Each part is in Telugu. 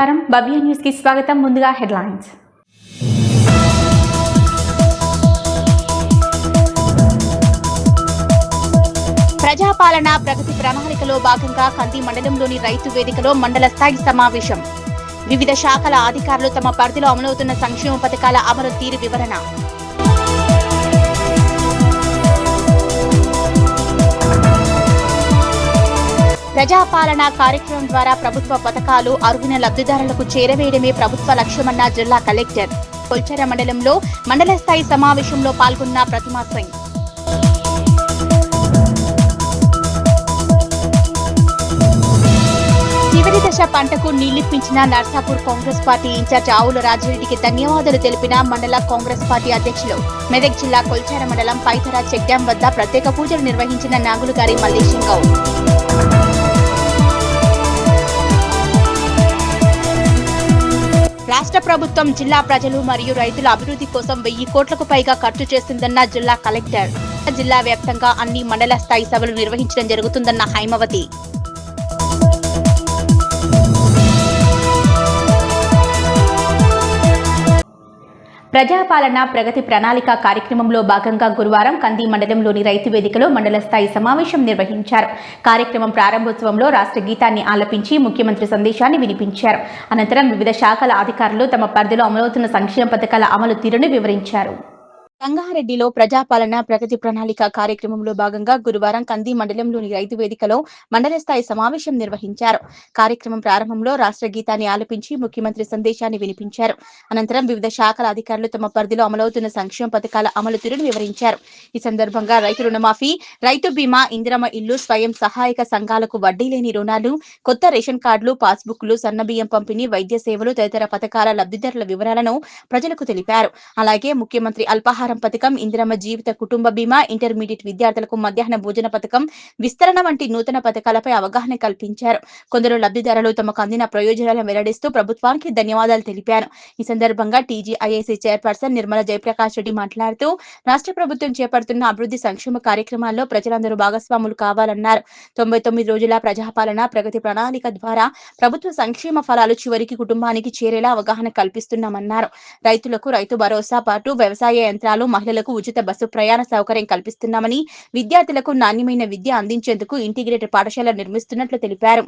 నమస్కారం బబియా న్యూస్ కి స్వాగతం. ముందుగా హెడ్లైన్స్. ప్రజాపాలన ప్రగతి ప్రణాళికలో భాగంగా కంది మండలంలోని రైతు వేదికలో మండల స్థాయి సమావేశం. వివిధ శాఖల అధికారులు తమ పరిధిలో అమలవుతున్న సంక్షేమ పథకాల అమలు తీరు వివరణ. ప్రజాపాలన కార్యక్రమం ద్వారా ప్రభుత్వ పథకాలు అర్హుల లబ్ధిదారులకు చేరవేయడమే ప్రభుత్వ లక్ష్యమన్న జిల్లా కలెక్టర్. కొల్చార మండలంలో మండల స్థాయి సమావేశంలో పాల్గొన్న ప్రతిమా సింగ్. చివరి దశ పంటకు నీళ్లిప్పించిన నర్సాపూర్ కాంగ్రెస్ పార్టీ ఇన్ఛార్జ్ ఆవుల రాజిరెడ్డికి ధన్యవాదాలు తెలిపిన మండల కాంగ్రెస్ పార్టీ అధ్యక్షులు. మెదక్ జిల్లా కొల్చార మండలం పైతర చెక్ డ్యాం వద్ద ప్రత్యేక పూజలు నిర్వహించిన నాగులుగారి మల్లేశం గౌడ్. రాష్ట్ర ప్రభుత్వం జిల్లా ప్రజలు మరియు రైతుల అభివృద్ధి కోసం 1000 కోట్లకు పైగా ఖర్చు చేస్తుందన్న జిల్లా కలెక్టర్. జిల్లా వ్యాప్తంగా అన్ని మండల స్థాయి సభలు నిర్వహించడం జరుగుతుందన్న హైమవతి. ప్రజాపాలన ప్రగతి ప్రణాళిక కార్యక్రమంలో భాగంగా గురువారం కంది మండలంలోని రైతు వేదికలో మండల స్థాయి సమావేశం నిర్వహించారు. కార్యక్రమం ప్రారంభోత్సవంలో రాష్ట్ర గీతాన్ని ఆలపించి ముఖ్యమంత్రి సందేశాన్ని వినిపించారు. అనంతరం వివిధ శాఖల అధికారులు తమ పరిధిలో అమలవుతున్న సంక్షేమ పథకాల అమలు తీరును వివరించారు. సంగారెడ్డిలో ప్రజాపాలన ప్రగతి ప్రణాళిక కార్యక్రమంలో భాగంగా గురువారం కంది మండలంలోని రైతు వేదికలో మండల స్థాయి సమావేశం నిర్వహించారు. కార్యక్రమం ప్రారంభంలో రాష్ట్ర గీతాన్ని ఆలపించి ముఖ్యమంత్రి సందేశాన్ని వినిపించారు. అనంతరం వివిధ శాఖల అధికారులు తమ పరిధిలో అమలవుతున్న సంక్షేమ పథకాల అమలు తీరును వివరించారు. ఈ సందర్భంగా రైతు రుణమాఫీ, రైతు బీమా, ఇందిరమ్మ ఇల్లు, స్వయం సహాయక సంఘాలకు వడ్డీ లేని రుణాలు, కొత్త రేషన్ కార్డులు, పాస్బుక్లు, సన్నబియ్యం పంపిణీ, వైద్య సేవలు తదితర పథకాల లబ్ధిదారుల వివరాలను ప్రజలకు తెలిపారు. అలాగే ముఖ్యమంత్రి అల్పాహార పథకం, ఇందిరమ్మ జీవిత కుటుంబ బీమా, ఇంటర్మీడియట్ విద్యార్థులకు మధ్యాహ్న భోజన పథకం, విస్తరణ వంటి నూతన పథకాలపై అవగాహన కల్పించారు. కొందరు లబ్ధిదారులు తమకు అందిన ప్రయోజనాలను వెల్లడిస్తూ ప్రభుత్వానికి ధన్యవాదాలు తెలిపారు. ఈ సందర్భంగా టీజీఐఏసీ చైర్పర్సన్ నిర్మల జయప్రకాష్ రెడ్డి మాట్లాడుతూ రాష్ట్ర ప్రభుత్వం చేపడుతున్న అభివృద్ధి సంక్షేమ కార్యక్రమాల్లో ప్రజలందరూ భాగస్వాములు కావాలన్నారు. 99 రోజుల ప్రజాపాలన ప్రగతి ప్రణాళిక ద్వారా ప్రభుత్వ సంక్షేమ ఫలాలు చివరికి కుటుంబానికి చేరేలా అవగాహన కల్పిస్తున్నామన్నారు. రైతులకు రైతు భరోసా పాటు వ్యవసాయ యంత్రాలు, మహిళలకు ఉచిత బస్సు ప్రయాణ సౌకర్యం కల్పిస్తున్నామని, విద్యార్థులకు నాణ్యమైన విద్య అందించేందుకు ఇంటిగ్రేటెడ్ పాఠశాల నిర్మిస్తున్నట్లు తెలిపారు.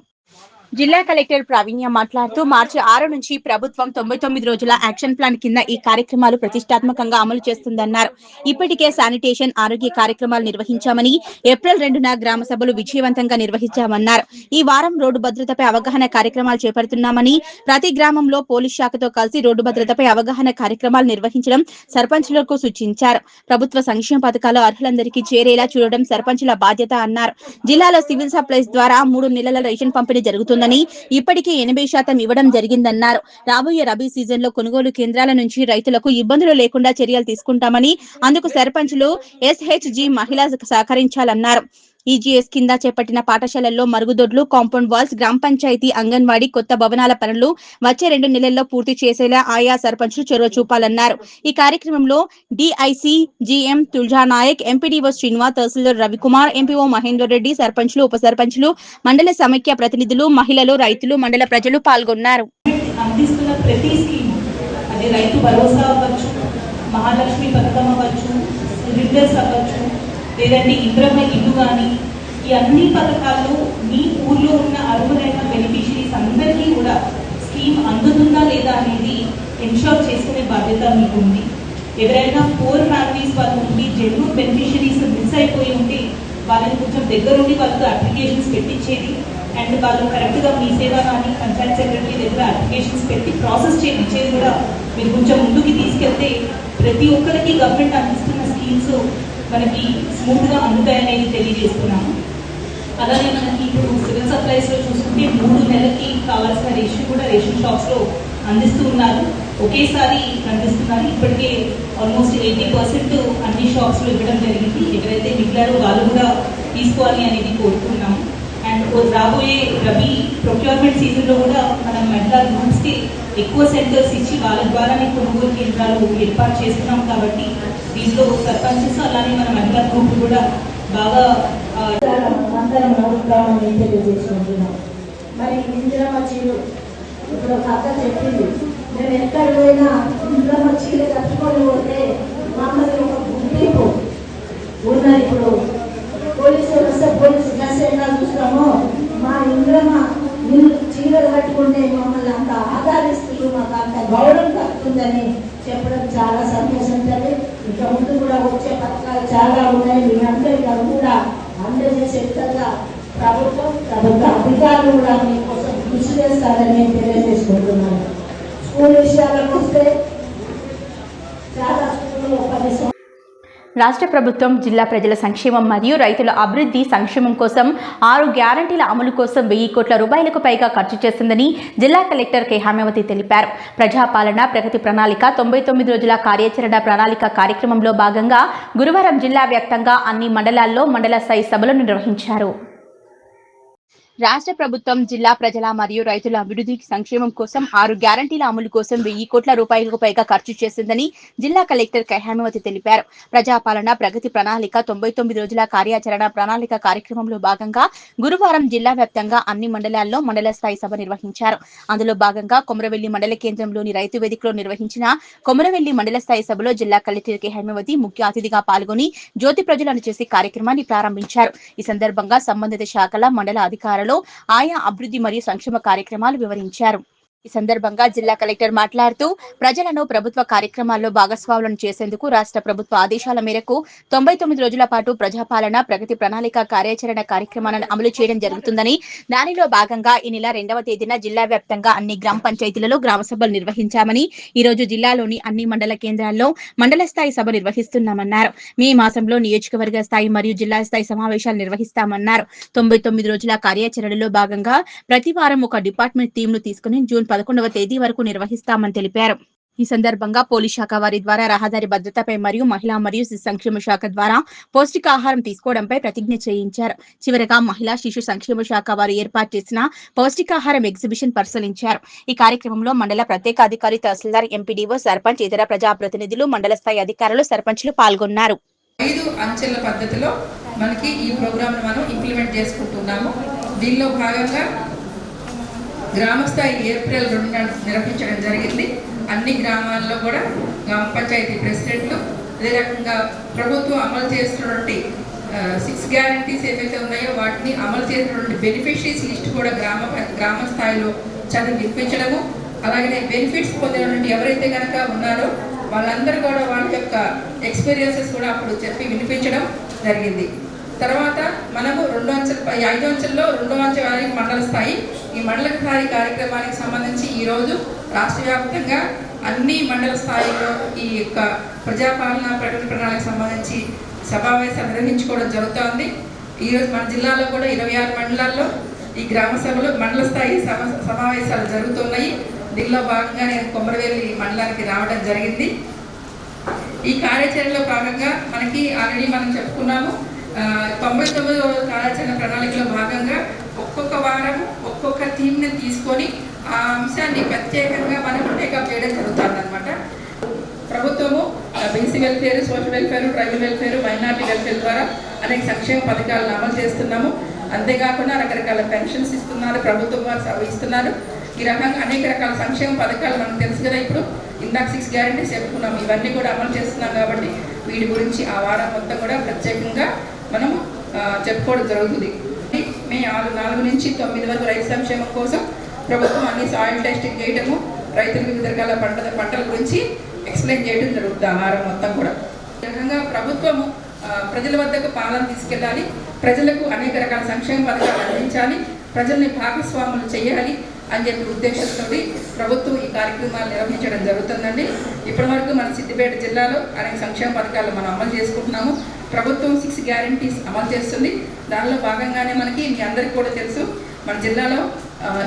జిల్లా కలెక్టర్ ప్రావీణ్య మాట్లాడుతూ మార్చి 6 నుంచి ప్రభుత్వం 99 రోజుల యాక్షన్ ప్లాన్ కింద ఈ కార్యక్రమాలు ప్రతిష్టాత్మకంగా అమలు చేస్తుందన్నారు. ఇప్పటికే శానిటేషన్, ఆరోగ్య కార్యక్రమాలు నిర్వహించామని, ఏప్రిల్ 2న గ్రామ సభలు విజయవంతంగా నిర్వహించామన్నారు. ఈ వారం రోడ్డు భద్రతపై అవగాహన కార్యక్రమాలు చేపడుతున్నామని, ప్రతి గ్రామంలో పోలీస్ శాఖతో కలిసి రోడ్డు భద్రతపై అవగాహన కార్యక్రమాలు నిర్వహించడం సర్పంచులకు సూచించారు. ప్రభుత్వ సంక్షేమ పథకాలు అర్హులందరికీ చేరేలా చూడడం సర్పంచుల బాధ్యత అన్నారు. జిల్లాలో సివిల్ సప్లైస్ ద్వారా 3 నెలల రేషన్ పంపిణీ జరుగుతుంది. ఇప్పటికే 80% ఇవ్వడం జరిగిందన్నారు. రాబోయే రబీ సీజన్ లో కొనుగోలు కేంద్రాల నుంచి రైతులకు ఇబ్బందులు లేకుండా చర్యలు తీసుకుంటామని, అందుకు సర్పంచులు, ఎస్హెచ్జి మహిళా సహకరించాలన్నారు. ఈజీఎస్ కింద చేపట్టిన పాఠశాలల్లో మరుగుదొడ్లు, కాంపౌండ్ వాల్స్, గ్రామ పంచాయతీ, అంగన్వాడీ, కొత్త భవనాల పనులు వచ్చే 2 నెలల్లో పూర్తి చేసేలా ఆయా సర్పంచులు చొరవ చూపాలన్నారు. ఈ కార్యక్రమంలో డిఐసి జిఎం తుల్జానాయక్, ఎంపీడీఓ శ్రీనివాస్, తహసీల్దార్ రవికుమార్, ఎంపీఓ మహేందర్ రెడ్డి, సర్పంచులు, ఉప సర్పంచులు, మండల సమైక్య ప్రతినిధులు, మహిళలు, రైతులు, మండల ప్రజలు పాల్గొన్నారు. లేదంటే ఇంద్రమ్మ ఇల్లు కానీ ఈ అన్ని పథకాల్లో మీ ఊర్లో ఉన్న అర్హులైన బెనిఫిషరీస్ అందరికీ కూడా స్కీమ్ అందుతుందా లేదా అనేది ఎన్షూర్ చేసుకునే బాధ్యత మీకు ఉంది. ఎవరైనా 4 ఫ్యామిలీస్ వాళ్ళు ఉండి జెన్యూన్ బెనిఫిషరీస్ మిస్ అయిపోయి ఉంటే వాళ్ళని కొంచెం దగ్గరుండి వాళ్ళతో అప్లికేషన్స్ పెట్టించేది, అండ్ వాళ్ళు కరెక్ట్గా మీ సేవ కానీ పంచాయత్ సెక్రటరీ దగ్గర అప్లికేషన్స్ పెట్టి ప్రాసెస్ చేయించేది కూడా మీరు కొంచెం ముందుకు తీసుకెళ్తే ప్రతి ఒక్కరికి గవర్నమెంట్ అందిస్తున్న స్కీమ్స్ మనకి స్మూత్ గా అందుతాయనేది తెలియజేస్తున్నాము. అలానే మనకి ఇప్పుడు సివిల్ సప్లైస్ లో చూసుకుంటే 3 నెలలకి కావాల్సిన రేషన్ కూడా రేషన్ షాప్స్ లో అందిస్తూ ఉన్నారు. ఒకేసారి అందిస్తున్నారు. ఇప్పటికే ఆల్మోస్ట్ 80% అన్ని షాప్స్ లో ఇవ్వడం జరిగింది. ఎవరైతే మిగిలారో వాళ్ళు కూడా తీసుకోవాలి అనేది కోరుతున్నాము. అండ్ రాబోయే రబీ ప్రొక్యూర్మెంట్ సీజన్ లో కూడా మనం మహిళా గ్రూప్స్ కి ఎక్కువ సెంటర్స్ ఇచ్చి వాళ్ళ ద్వారానే కొనుగోలు కేంద్రాలు ఏర్పాటు చేస్తున్నాం. కాబట్టి దీంట్లో సర్పంచెస్ అలానే మన మహిళా గ్రూప్ కూడా బాగా తెలియజేసుకుంటున్నాం. మరి ఇందిరమ్మ ఇప్పుడు ఒక అక్క చెప్పింది, మేము ఎక్కడ పోయినా ఇంట్లో మా చీర కట్టుకొని పోతే మమ్మల్ని ఒక గుర్తింపు ఉన్నది. ఇప్పుడు పోలీసులు వస్తే పోలీసు డ్రెస్ ఎలా చూస్తామో మా ఇంట్లో మీరు చీరలు కట్టుకుంటే మమ్మల్ని అంత ఆదరిస్తూ మాకు అంత గౌరవం కలుగుతుందని చెప్పడం చాలా సంతోషించాలి. ఇంకా ముందు కూడా వచ్చే పథకాలు చాలా ఉన్నాయి. మీ అందరికీ కూడా అందజేసే విధంగా ప్రభుత్వం అధికారులు కూడా మీకోసం కృషి చేస్తారని నేను తెలియజేసుకుంటున్నాను. స్కూల్ విషయాలకు వస్తే చాలా స్కూల్లో 10 రాష్ట్ర ప్రభుత్వం జిల్లా ప్రజల సంక్షేమం మరియు రైతుల అభివృద్ధి సంక్షేమం కోసం 6 గ్యారంటీల అమలు కోసం 1000 కోట్ల రూపాయలకు పైగా ఖర్చు చేసిందని జిల్లా కలెక్టర్ కె హేమావతి తెలిపారు. ప్రజాపాలన ప్రగతి ప్రణాళిక 99 రోజుల కార్యాచరణ ప్రణాళిక కార్యక్రమంలో భాగంగా గురువారం జిల్లా వ్యాప్తంగా అన్ని మండలాల్లో మండల స్థాయి సభలను నిర్వహించారు. రాష్ట్ర ప్రభుత్వం జిల్లా ప్రజల మరియు రైతుల అభివృద్ధి సంక్షేమం కోసం 6 గ్యారంటీల అమలు కోసం 1000 కోట్ల రూపాయలకు పైగా ఖర్చు చేసిందని జిల్లా కలెక్టర్ కె హేమావతి తెలిపారు. ప్రజాపాలన ప్రగతి ప్రణాళిక 99 రోజుల కార్యాచరణ ప్రణాళిక కార్యక్రమంలో భాగంగా గురువారం జిల్లా వ్యాప్తంగా అన్ని మండలాల్లో మండల స్థాయి సభ నిర్వహించారు. అందులో భాగంగా కొమరవెల్లి మండల కేంద్రంలోని రైతు వేదికలో నిర్వహించిన కొమరవెల్లి మండల స్థాయి సభలో జిల్లా కలెక్టర్ కె హేమావతి ముఖ్య అతిథిగా పాల్గొని జ్యోతి ప్రజ్వలన చేసి కార్యక్రమాన్ని ప్రారంభించారు. ఈ సందర్భంగా సంబంధిత శాఖల మండల అధికారులు ఆయా అభివృద్ధి మరియు సంక్షేమ కార్యక్రమాలు వివరించారు. ఈ సందర్భంగా జిల్లా కలెక్టర్ మాట్లాడుతూ ప్రజలను ప్రభుత్వ కార్యక్రమాల్లో భాగస్వాములను చేసేందుకు రాష్ట్ర ప్రభుత్వ ఆదేశాల మేరకు 99 రోజుల పాటు ప్రజాపాలన ప్రగతి ప్రణాళిక కార్యాచరణ కార్యక్రమాలను అమలు చేయడం జరుగుతుందని, దానిలో భాగంగా ఈ నెల 2వ తేదీన జిల్లా వ్యాప్తంగా అన్ని గ్రామ పంచాయతీలలో గ్రామ సభలు నిర్వహించామని, ఈ రోజు జిల్లాలోని అన్ని మండల కేంద్రాల్లో మండల స్థాయి సభ నిర్వహిస్తున్నామన్నారు. మే మాసంలో నియోజకవర్గ స్థాయి మరియు జిల్లా స్థాయి సమావేశాలు నిర్వహిస్తామన్నారు. 99 రోజుల కార్యాచరణలో భాగంగా ప్రతి వారం ఒక డిపార్ట్మెంట్ టీమ్ ను తీసుకుని జూన్ 11వ తేదీ వరకు నిర్వహిస్తామని తెలిపారు. ఈ సందర్భంగా పోలీస్ శాఖ వారి ద్వారా రహదారి భద్రతపై మరియు మహిళా మరియు శిశు సంక్షేమ శాఖ ద్వారా పౌష్టికాహారం తీసుకోవడంపై ప్రతిజ్ఞ చేయించారు. చివరగా మహిళా శిశు సంక్షేమ శాఖ వారు ఏర్పాటు చేసిన పౌష్టికాహారం ఎగ్జిబిషన్ పరిశీలించారు. ఈ కార్యక్రమంలో మండల ప్రత్యేక అధికారి, తహసీల్దార్, ఎంపీడీఓ, సర్పంచ్, ఇతర ప్రజాప్రతినిధులు, మండల స్థాయి అధికారులు, సర్పంచ్లు పాల్గొన్నారు. 5 అంచెల పద్ధతిలో మనకి ఈ ప్రోగ్రామ్ మనం ఇంప్లిమెంట్ చేసుకుంటున్నాము. దీనిలో భాగంగా గ్రామ స్థాయి ఏప్రిల్ 2న నిర్వహించడం జరిగింది. అన్ని గ్రామాల్లో కూడా గ్రామ పంచాయతీ ప్రెసిడెంట్లు, అదే రకంగా ప్రభుత్వం అమలు చేస్తున్నటువంటి 6 గ్యారంటీస్ ఏవైతే ఉన్నాయో వాటిని అమలు చేసినటువంటి బెనిఫిషరీస్ లిస్ట్ కూడా గ్రామ స్థాయిలో చదివి వినిపించడము, అలాగే బెనిఫిట్స్ పొందినటువంటి ఎవరైతే కనుక ఉన్నారో వాళ్ళందరూ కూడా వాళ్ళ యొక్క ఎక్స్పీరియన్సెస్ కూడా అప్పుడు చెప్పి వినిపించడం జరిగింది. తర్వాత మనము 5 అంచెల్లో 2వ అంచె వారికి మండల స్థాయి, ఈ మండల స్థాయి కార్యక్రమానికి సంబంధించి ఈరోజు రాష్ట్ర వ్యాప్తంగా అన్ని మండల స్థాయిలో ఈ యొక్క ప్రజాపాలన ప్రకటన ప్రణాళికకు సంబంధించి సమావేశాలు నిర్వహించుకోవడం జరుగుతోంది. ఈరోజు మన జిల్లాలో కూడా 26 మండలాల్లో ఈ గ్రామ సభలు మండల స్థాయి సమావేశాలు జరుగుతున్నాయి. దీనిలో భాగంగా నేను కొమరవెల్లి మండలానికి రావడం జరిగింది. ఈ కార్యాచరణలో భాగంగా మనకి ఆల్రెడీ మనం చెప్పుకున్నాము, 99వ కార్యాచరణ ప్రణాళికలో భాగంగా ఒక్కొక్క వారం ఒక్కొక్క థీమ్ని తీసుకొని ఆ అంశాన్ని ప్రత్యేకంగా మనం టేకప్ చేయడం జరుగుతుంది అనమాట. ప్రభుత్వము BC welfare, social welfare, tribal welfare, minority welfare ద్వారా అనేక సంక్షేమ పథకాలను అమలు చేస్తున్నాము. అంతేకాకుండా రకరకాల పెన్షన్స్ ఇస్తున్నారు, ప్రభుత్వం వారు ఇస్తున్నారు. ఈ రకంగా అనేక రకాల సంక్షేమ పథకాలు మనకు తెలుసు కదా. ఇప్పుడు ఇందాక 6 గ్యారెంటీస్ చెప్పుకున్నాం, ఇవన్నీ కూడా అమలు చేస్తున్నాం కాబట్టి వీటి గురించి ఆ వారం మొత్తం కూడా ప్రత్యేకంగా మనం చెప్పుకోవడం జరుగుతుంది. మే 4 నుంచి 9 వరకు రైతు సంక్షేమం కోసం ప్రభుత్వం అన్ని సాయిల్ టెస్టింగ్ చేయడము, రైతులకు వివిధ రకాల పంటల గురించి ఎక్స్ప్లెయిన్ చేయడం జరుగుతుంది ఆ వారం మొత్తం కూడా. ఈ రకంగా ప్రభుత్వము ప్రజల వద్దకు పాలన తీసుకెళ్ళాలి, ప్రజలకు అనేక రకాల సంక్షేమ పథకాలు అందించాలి, ప్రజల్ని భాగస్వాములు చేయాలి అని చెప్పి ఉద్దేశంతో ప్రభుత్వం ఈ కార్యక్రమాలు నిర్వహించడం జరుగుతుందండి. ఇప్పటి వరకు మన సిద్దిపేట జిల్లాలో అనేక సంక్షేమ పథకాలు మనం అమలు చేసుకుంటున్నాము. ప్రభుత్వం 6 గ్యారెంటీస్ అమలు చేస్తుంది. దానిలో భాగంగానే మనకి మీ అందరికీ కూడా తెలుసు, మన జిల్లాలో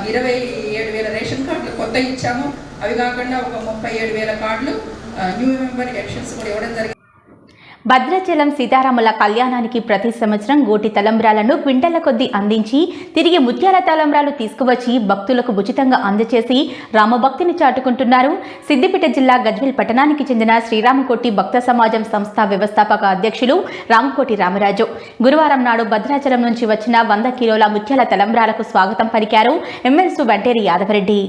27,000 రేషన్ కార్డులు కొత్త ఇచ్చాము. అవి కాకుండా ఒక 37,000 కార్డులు న్యూ మెంబర్ ఎలక్షన్స్ కూడా ఇవ్వడం జరిగింది. భద్రాచలం సీతారాముల కళ్యాణానికి ప్రతి సంవత్సరం గోటి తలంబ్రాలను క్వింటళ్ల కొద్దీ అందించి తిరిగి ముత్యాల తలంబ్రాలు తీసుకువచ్చి భక్తులకు ఉచితంగా అందజేసి రామభక్తిని చాటుకుంటున్నారు సిద్దిపేట జిల్లా గజ్వేల్ పట్టణానికి చెందిన శ్రీరామకోటి భక్త సమాజం సంస్థ వ్యవస్థాపక అధ్యక్షులు రామకోటి రామరాజు. గురువారం నాడు భద్రాచలం నుంచి వచ్చిన 100 కిలోల ముత్యాల తలంబ్రాలకు స్వాగతం పలికారు ఎమ్మెల్సీ వెంటేరి యాదవరెడ్డి.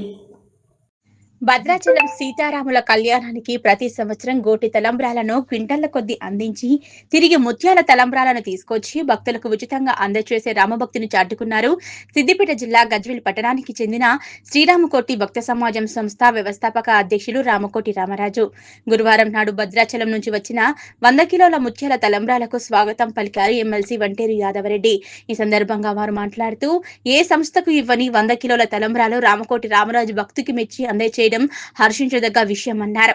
భద్రాచలం సీతారాముల కళ్యాణానికి ప్రతి సంవత్సరం గోటి తలంబ్రాలను క్వింటళ్ల కొద్దీ అందించి తిరిగి ముత్యాల తలంబ్రాలను తీసుకొచ్చి భక్తులకు ఉచితంగా అందజేసే రామభక్తిని చాటుకున్నారు సిద్దిపేట జిల్లా గజ్వేల్ పట్టణానికి చెందిన శ్రీరామకోటి భక్త సమాజం సంస్థ వ్యవస్థాపక అధ్యక్షులు రామకోటి రామరాజు. గురువారం నాడు భద్రాచలం నుంచి వచ్చిన 100 కిలోల ముత్యాల తలంబ్రాలకు స్వాగతం పలికారు ఎమ్మెల్సీ వంటేరు యాదవరెడ్డి. ఈ సందర్భంగా వారు మాట్లాడుతూ ఏ సంస్థకు ఇవ్వని 100 కిలోల తలంబ్రాలు రామకోటి రామరాజు భక్తికి మెచ్చి అందజేయడం హర్షించదగ్గ విషయమన్నారు.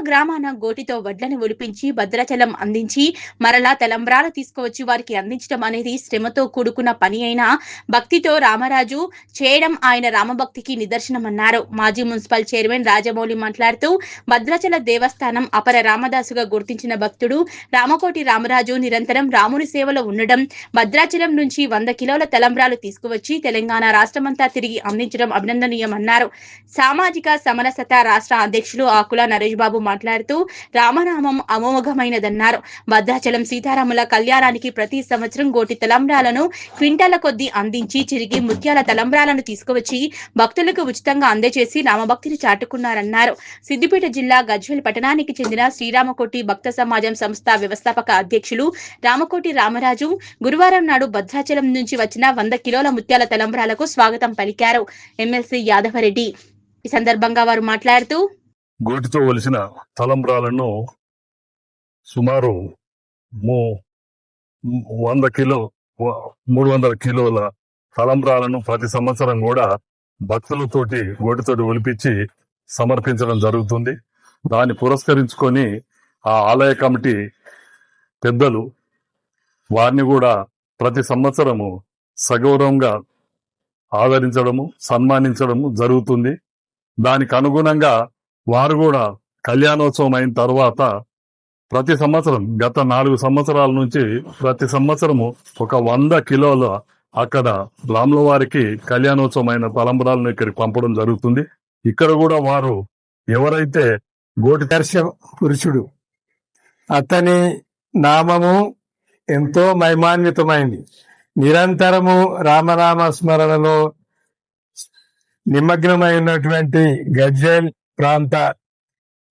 గ్రామాన గోటితో వడ్లను ఒలిపించి భద్రాచలం అందించి మరలా తలంబ్రాలు తీసుకువచ్చి వారికి అందించడం అనేది శ్రమతో కూడుకున్న పని అయినా భక్తితో రామరాజు చేయడం ఆయన రామభక్తికి నిదర్శనమన్నారు. మాజీ మున్సిపల్ చైర్మన్ రాజమౌళి మాట్లాడుతూ భద్రాచల దేవస్థానం అపర రామదాసుగా గుర్తించిన భక్తుడు రామకోటి రామరాజు నిరంతరం రాముని సేవలో ఉండడం, భద్రాచలం నుంచి 100 కిలోల తలంబ్రాలు తీసుకువచ్చి తెలంగాణ రాష్ట్రమంతా తిరిగి అందించడం అభినందనీయమన్నారు. సామాజిక సమరసత రాష్ట్ర అధ్యక్షులు ఆకుల నరేష్ బాబు మాట్లాడుతూ రామనామం అమోఘమైనదన్నారు. భద్రాచలం సీతారాముల కళ్యాణానికి ప్రతి సంవత్సరం గోటి తలంబ్రాలను క్వింటాల కొద్దీ అందించి తిరిగి ముత్యాల తలంబ్రాలను తీసుకువచ్చి భక్తులకు ఉచితంగా అందజేసి రామభక్తిని చాటుకున్నారన్నారు. సిద్దిపేట జిల్లా గజ్వేల్ పట్టణానికి చెందిన శ్రీరామకోటి భక్త సమాజం సంస్థ వ్యవస్థాపక అధ్యక్షులు రామకోటి రామరాజు గురువారం నాడు భద్రాచలం నుంచి వచ్చిన 100 కిలోల ముత్యాల తలంబ్రాలకు స్వాగతం పలికారు ఎమ్మెల్సీ యాదవరెడ్డి. ఈ సందర్భంగా వారు మాట్లాడుతూ గోటితో వలిసిన తలంబ్రాలను సుమారు 300 కిలోల తలంబ్రాలను ప్రతి సంవత్సరం కూడా భక్తులతోటి గోటితోటి ఒలిపించి సమర్పించడం జరుగుతుంది. దాన్ని పురస్కరించుకొని ఆ ఆలయ కమిటీ పెద్దలు వారిని కూడా ప్రతి సంవత్సరము సగౌరవంగా ఆదరించడము సన్మానించడము జరుగుతుంది. దానికి అనుగుణంగా వారు కూడా కళ్యాణోత్సవం అయిన తర్వాత ప్రతి సంవత్సరం గత 4 సంవత్సరాల నుంచి ప్రతి సంవత్సరము ఒక 100 కిలోల అక్కడ రాముల వారికి కళ్యాణోత్సవం అయిన తలంబ్రాలను ఇక్కడికి పంపడం జరుగుతుంది. ఇక్కడ కూడా వారు ఎవరైతే గోటి పురుషుడు అతని నామము ఎంతో మహిమాన్వితమైంది. నిరంతరము రామనామ స్మరణలో నిమగ్నమై ఉన్నటువంటి గజ్వేల్ ప్రాంత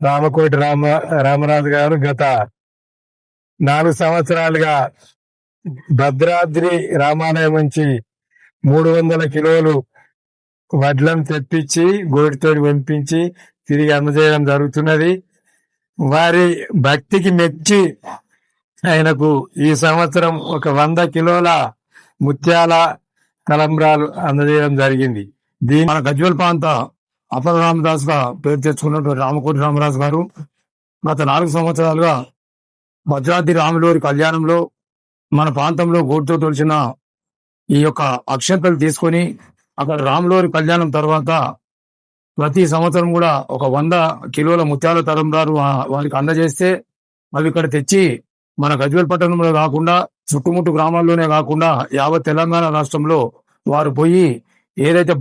రామకోటి రామరాజు గారు గత 4 సంవత్సరాలుగా భద్రాద్రి రామాలయం నుంచి 300 కిలోలు వడ్లను తెప్పించి గోటితోటి పంపించి తిరిగి అందజేయడం జరుగుతున్నది. వారి భక్తికి మెచ్చి ఆయనకు ఈ సంవత్సరం ఒక 100 కిలోల ముత్యాల తలంబ్రాలు అందజేయడం జరిగింది. దీని మన గజ్వేల్ ప్రాంత అపర రామదాస్ గా పేరు తెచ్చుకున్నటువంటి రామకోటి రామరాజు గారు గత 4 సంవత్సరాలుగా భద్రాద్రి రాములవారి కళ్యాణంలో మన ప్రాంతంలో గోటితో తొలిచిన ఈ యొక్క అక్షంతలు తీసుకొని అక్కడ రాములవారి కళ్యాణం తర్వాత ప్రతి సంవత్సరం కూడా ఒక 100 కిలోల ముత్యాల తలంబ్రాలు వారికి అందజేస్తే అవి ఇక్కడ తెచ్చి మన గజ్వేల్ పట్టణంలో కాకుండా చుట్టుముట్టు గ్రామాల్లోనే కాకుండా యావత్ తెలంగాణ రాష్ట్రంలో వారు పోయి ఏదైతే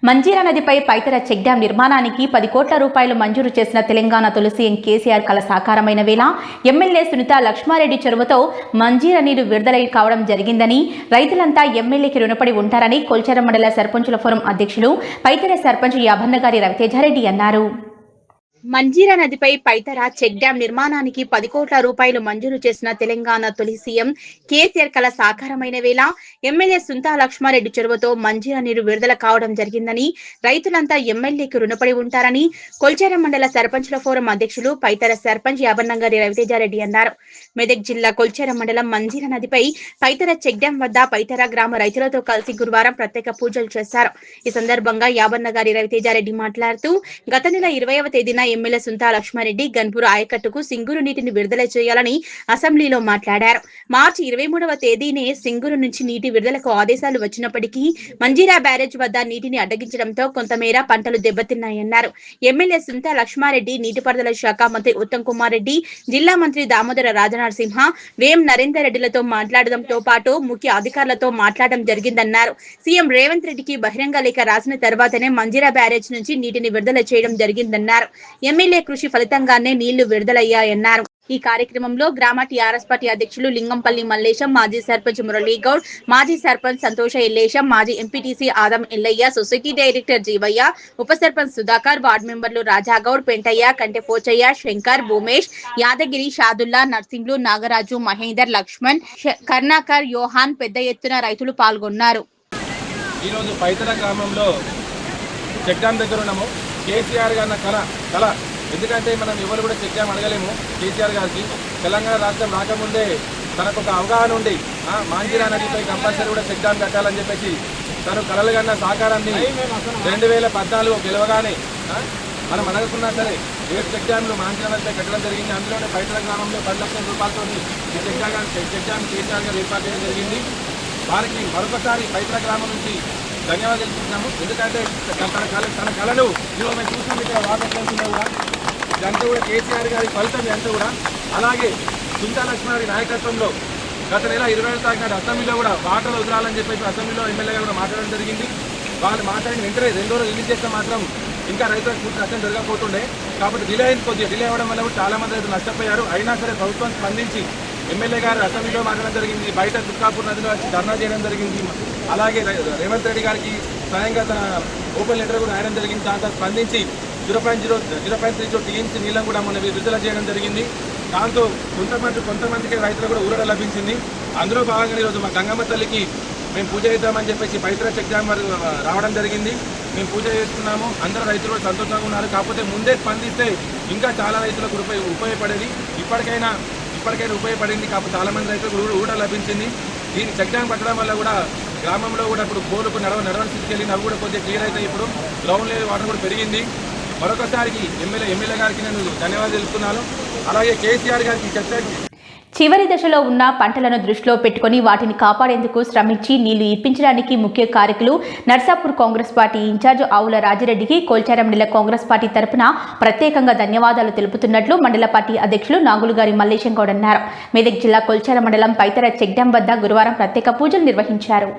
మంజీరా నదిపై పైతర చెక్ డ్యాం నిర్మాణానికి 10 కోట్ల రూపాయలు మంజూరు చేసిన తెలంగాణ తొలి సీఎం కేసీఆర్ కల సాకారమైన వేళ ఎమ్మెల్యే సునీత లక్ష్మారెడ్డి చొరవతో మంజీరా నీరు విడుదల కావడం జరిగిందని, రైతులంతా ఎమ్మెల్యేకి రుణపడి ఉంటారని కొల్చారం మండల సర్పంచుల ఫోరం అధ్యక్షులు పైతర సర్పంచ్ యాభన్నగారి రవితేజారెడ్డి అన్నారు. మంజీరా నదిపై పైతర చెక్ డ్యాం నిర్మాణానికి 10 కోట్ల రూపాయలు మంజూరు చేసిన తెలంగాణ తొలి సీఎం కేసీఆర్ కల సాకారమైన వేళ ఎమ్మెల్యే సునీత లక్ష్మారెడ్డి చొరవతో మంజీరా నీరు విడుదల కావడం జరిగిందని, రైతులంతా ఎమ్మెల్యేకి రుణపడి ఉంటారని కొల్చారం మండల సర్పంచుల ఫోరం అధ్యక్షులు పైతర సర్పంచ్ యాభన్నగారి రవితేజారెడ్డి అన్నారు. మెదక్ జిల్లా కొల్చారం మండలం మంజీరా నదిపై పైతర చెక్ డ్యాం వద్ద పైతర గ్రామ రైతులతో కలిసి గురువారం ప్రత్యేక పూజలు చేశారు. ఈ సందర్భంగా యాభన్నగారి రవితేజారెడ్డి మాట్లాడుతూ గత నెల 20వ తేదీన ఎమ్మెల్యే సునీత లక్ష్మారెడ్డి గన్పూర్ ఆయకట్టుకు సింగూరు నీటిని విడుదల చేయాలని అసెంబ్లీలో మాట్లాడారు. మార్చి 23వ తేదీనే సింగూరు నుంచి నీటి విడుదలకు ఆదేశాలు వచ్చినప్పటికీ మంజీరా బ్యారేజ్ వద్ద నీటిని అడ్డగించడంతో కొంతమేర పంటలు దెబ్బతిన్నాయన్నారు. ఎమ్మెల్యే సునీత లక్ష్మారెడ్డి, నీటిపారుదల శాఖ మంత్రి ఉత్తమ్ కుమార్ రెడ్డి, జిల్లా మంత్రి దామోదర రాజనరసింహ, వేం నరేందర్ రెడ్డిలతో మాట్లాడడంతో పాటు ముఖ్య అధికారులతో మాట్లాడడం జరిగిందన్నారు. సీఎం రేవంత్ రెడ్డికి బహిరంగ లేఖ రాసిన తర్వాతనే మంజీరా బ్యారేజ్ నుంచి నీటిని విడుదల చేయడం జరిగిందన్నారు. ఎమ్మెల్యే కృషి ఫలితంగానే నీళ్లు విడుదలయ్యాయన్నారు. ఈ కార్యక్రమంలో గ్రామ టీఆర్ఎస్ పార్టీ అధ్యక్షులు లింగంపల్లి మల్లేశం, మాజీ సర్పంచ్ మురళీగౌడ్, మాజీ సర్పంచ్ సంతోష ఎల్లేశం, మాజీ ఎంపీటీసీ ఆదం ఎల్లయ్య, సొసైటీ డైరెక్టర్ జీవయ్య, ఉప సర్పంచ్ సుధాకర్, వార్డు మెంబర్లు రాజాగౌడ్, పెంటయ్య, కంటె పోచయ్య, శంకర్, భూమేష్, యాదగిరి, షాదుల్లా, నర్సింగ్లు, నాగరాజు, మహేందర్, లక్ష్మణ్, కర్ణాకర్, యోహాన్ పెద్ద ఎత్తున రైతులు పాల్గొన్నారు. ఈరోజు పైతర గ్రామంలో చెక్ డ్యామ్ దగ్గర ఉన్నాము. కేసీఆర్ గారి కళ ఎందుకంటే మనం ఎవరు కూడా చెక్ డ్యామ్ అడగలేము. కేసీఆర్ గారికి తెలంగాణ రాష్ట్రం రాకముందే తనకు ఒక అవగాహన ఉండి మాంజీరా నదిపై కంపల్సరీ కూడా చెక్ డ్యామ్ కట్టాలని చెప్పేసి తను కలలు కన్న సహకారాన్ని 2014 గెలవగానే మనం అడగకున్నా సరే 7 చెక్ డ్యామ్లు మాంజీరా నదిపై కట్టడం జరిగింది. అందులోనే పైతర గ్రామంలో 10 లక్షల రూపాయలతో ఈ చెక్ డ్యామ్ కేసీఆర్ గారు ఏర్పాటు చేయడం జరిగింది. వారికి మరొకసారి పైతర గ్రామం నుంచి ధన్యవాదాలు తెలుపుతున్నాము. ఎందుకంటే తన కళను ఈరోజు మేము చూసాం. ఇక్కడ వాటర్ ప్లాంట్లో కూడా ఇదంతా కూడా కేసీఆర్ గారి ఫలితం ఇదంతా కూడా. అలాగే చింతా లక్ష్మణారి నాయకత్వంలో గత నెల 27వ తారీఖు నాడు అసెంబ్లీలో కూడా వాటర్ వదలాలని చెప్పేసి అసెంబ్లీలో ఎమ్మెల్యేగా కూడా మాట్లాడడం జరిగింది. వాళ్ళు మాట్లాడిన వెంటనే 2 రోజులు రిలీజ్ చేస్తే మాత్రం ఇంకా రైతులకు పూర్తి నష్టం జరగకపోతుండే. కాబట్టి డిలే అవ్వడం వల్ల కూడా చాలామంది రైతులు నష్టపోయారు. అయినా సరే ప్రభుత్వం స్పందించి ఎమ్మెల్యే గారు అసెంబ్లీలో మాట్లాడడం జరిగింది. బయట తుక్కాపూర్ నదిలో ధర్నా చేయడం జరిగింది. అలాగే రేవంత్ రెడ్డి గారికి స్వయంగా తన ఓపెన్ లెటర్ కూడా రాయడం జరిగింది. దాంతో స్పందించి 0.30 టీఎంసీ నీళ్ళను కూడా మనం విడుదల చేయడం జరిగింది. దాంతో కొంతమందికి రైతులు కూడా ఊరట లభించింది. అందులో భాగంగా ఈరోజు మా గంగమ్మ తల్లికి మేము పూజ చేద్దామని చెప్పేసి పైతర చెక్ డ్యామ్ రావడం జరిగింది. మేము పూజ చేస్తున్నాము. అందరూ రైతులు కూడా సంతోషంగా ఉన్నారు. కాకపోతే ముందే స్పందిస్తే ఇంకా చాలా రైతులకు ఉపయోగపడేది. ఇప్పటికైనా ఉపయోగపడింది. కాకపోతే చాలామంది రైతులకు ఊట లభించింది. దీన్ని చెక్ డ్యామ్ కట్టడం వల్ల కూడా గ్రామంలో కూడా ఇప్పుడు బోర్లకు నడవని స్థితికి వెళ్ళి అవి కూడా కొద్దిగా క్లియర్ అయితే ఇప్పుడు గ్రౌండ్ లెవెల్ వాటర్ కూడా పెరిగింది. మరొకసారికి ఎమ్మెల్యే గారికి నేను ధన్యవాదాలు తెలుపుతున్నాను. అలాగే కేసీఆర్ గారికి చివరి దశలో ఉన్న పంటలను దృష్టిలో పెట్టుకుని వాటిని కాపాడేందుకు శ్రమించి నీళ్లు ఇప్పించడానికి ముఖ్య కారకులు నర్సాపూర్ కాంగ్రెస్ పార్టీ ఇన్ఛార్జ్ ఆవుల రాజిరెడ్డికి కోల్చారం మండల కాంగ్రెస్ పార్టీ తరపున ప్రత్యేకంగా ధన్యవాదాలు తెలుపుతున్నట్లు మండల పార్టీ అధ్యక్షులు నాగులుగారి మల్లేశం గౌడ్ అన్నారు. మెదక్ జిల్లా కోల్చారం మండలం పైతర చెక్ డ్యాం వద్ద గురువారం ప్రత్యేక పూజలు నిర్వహించారు.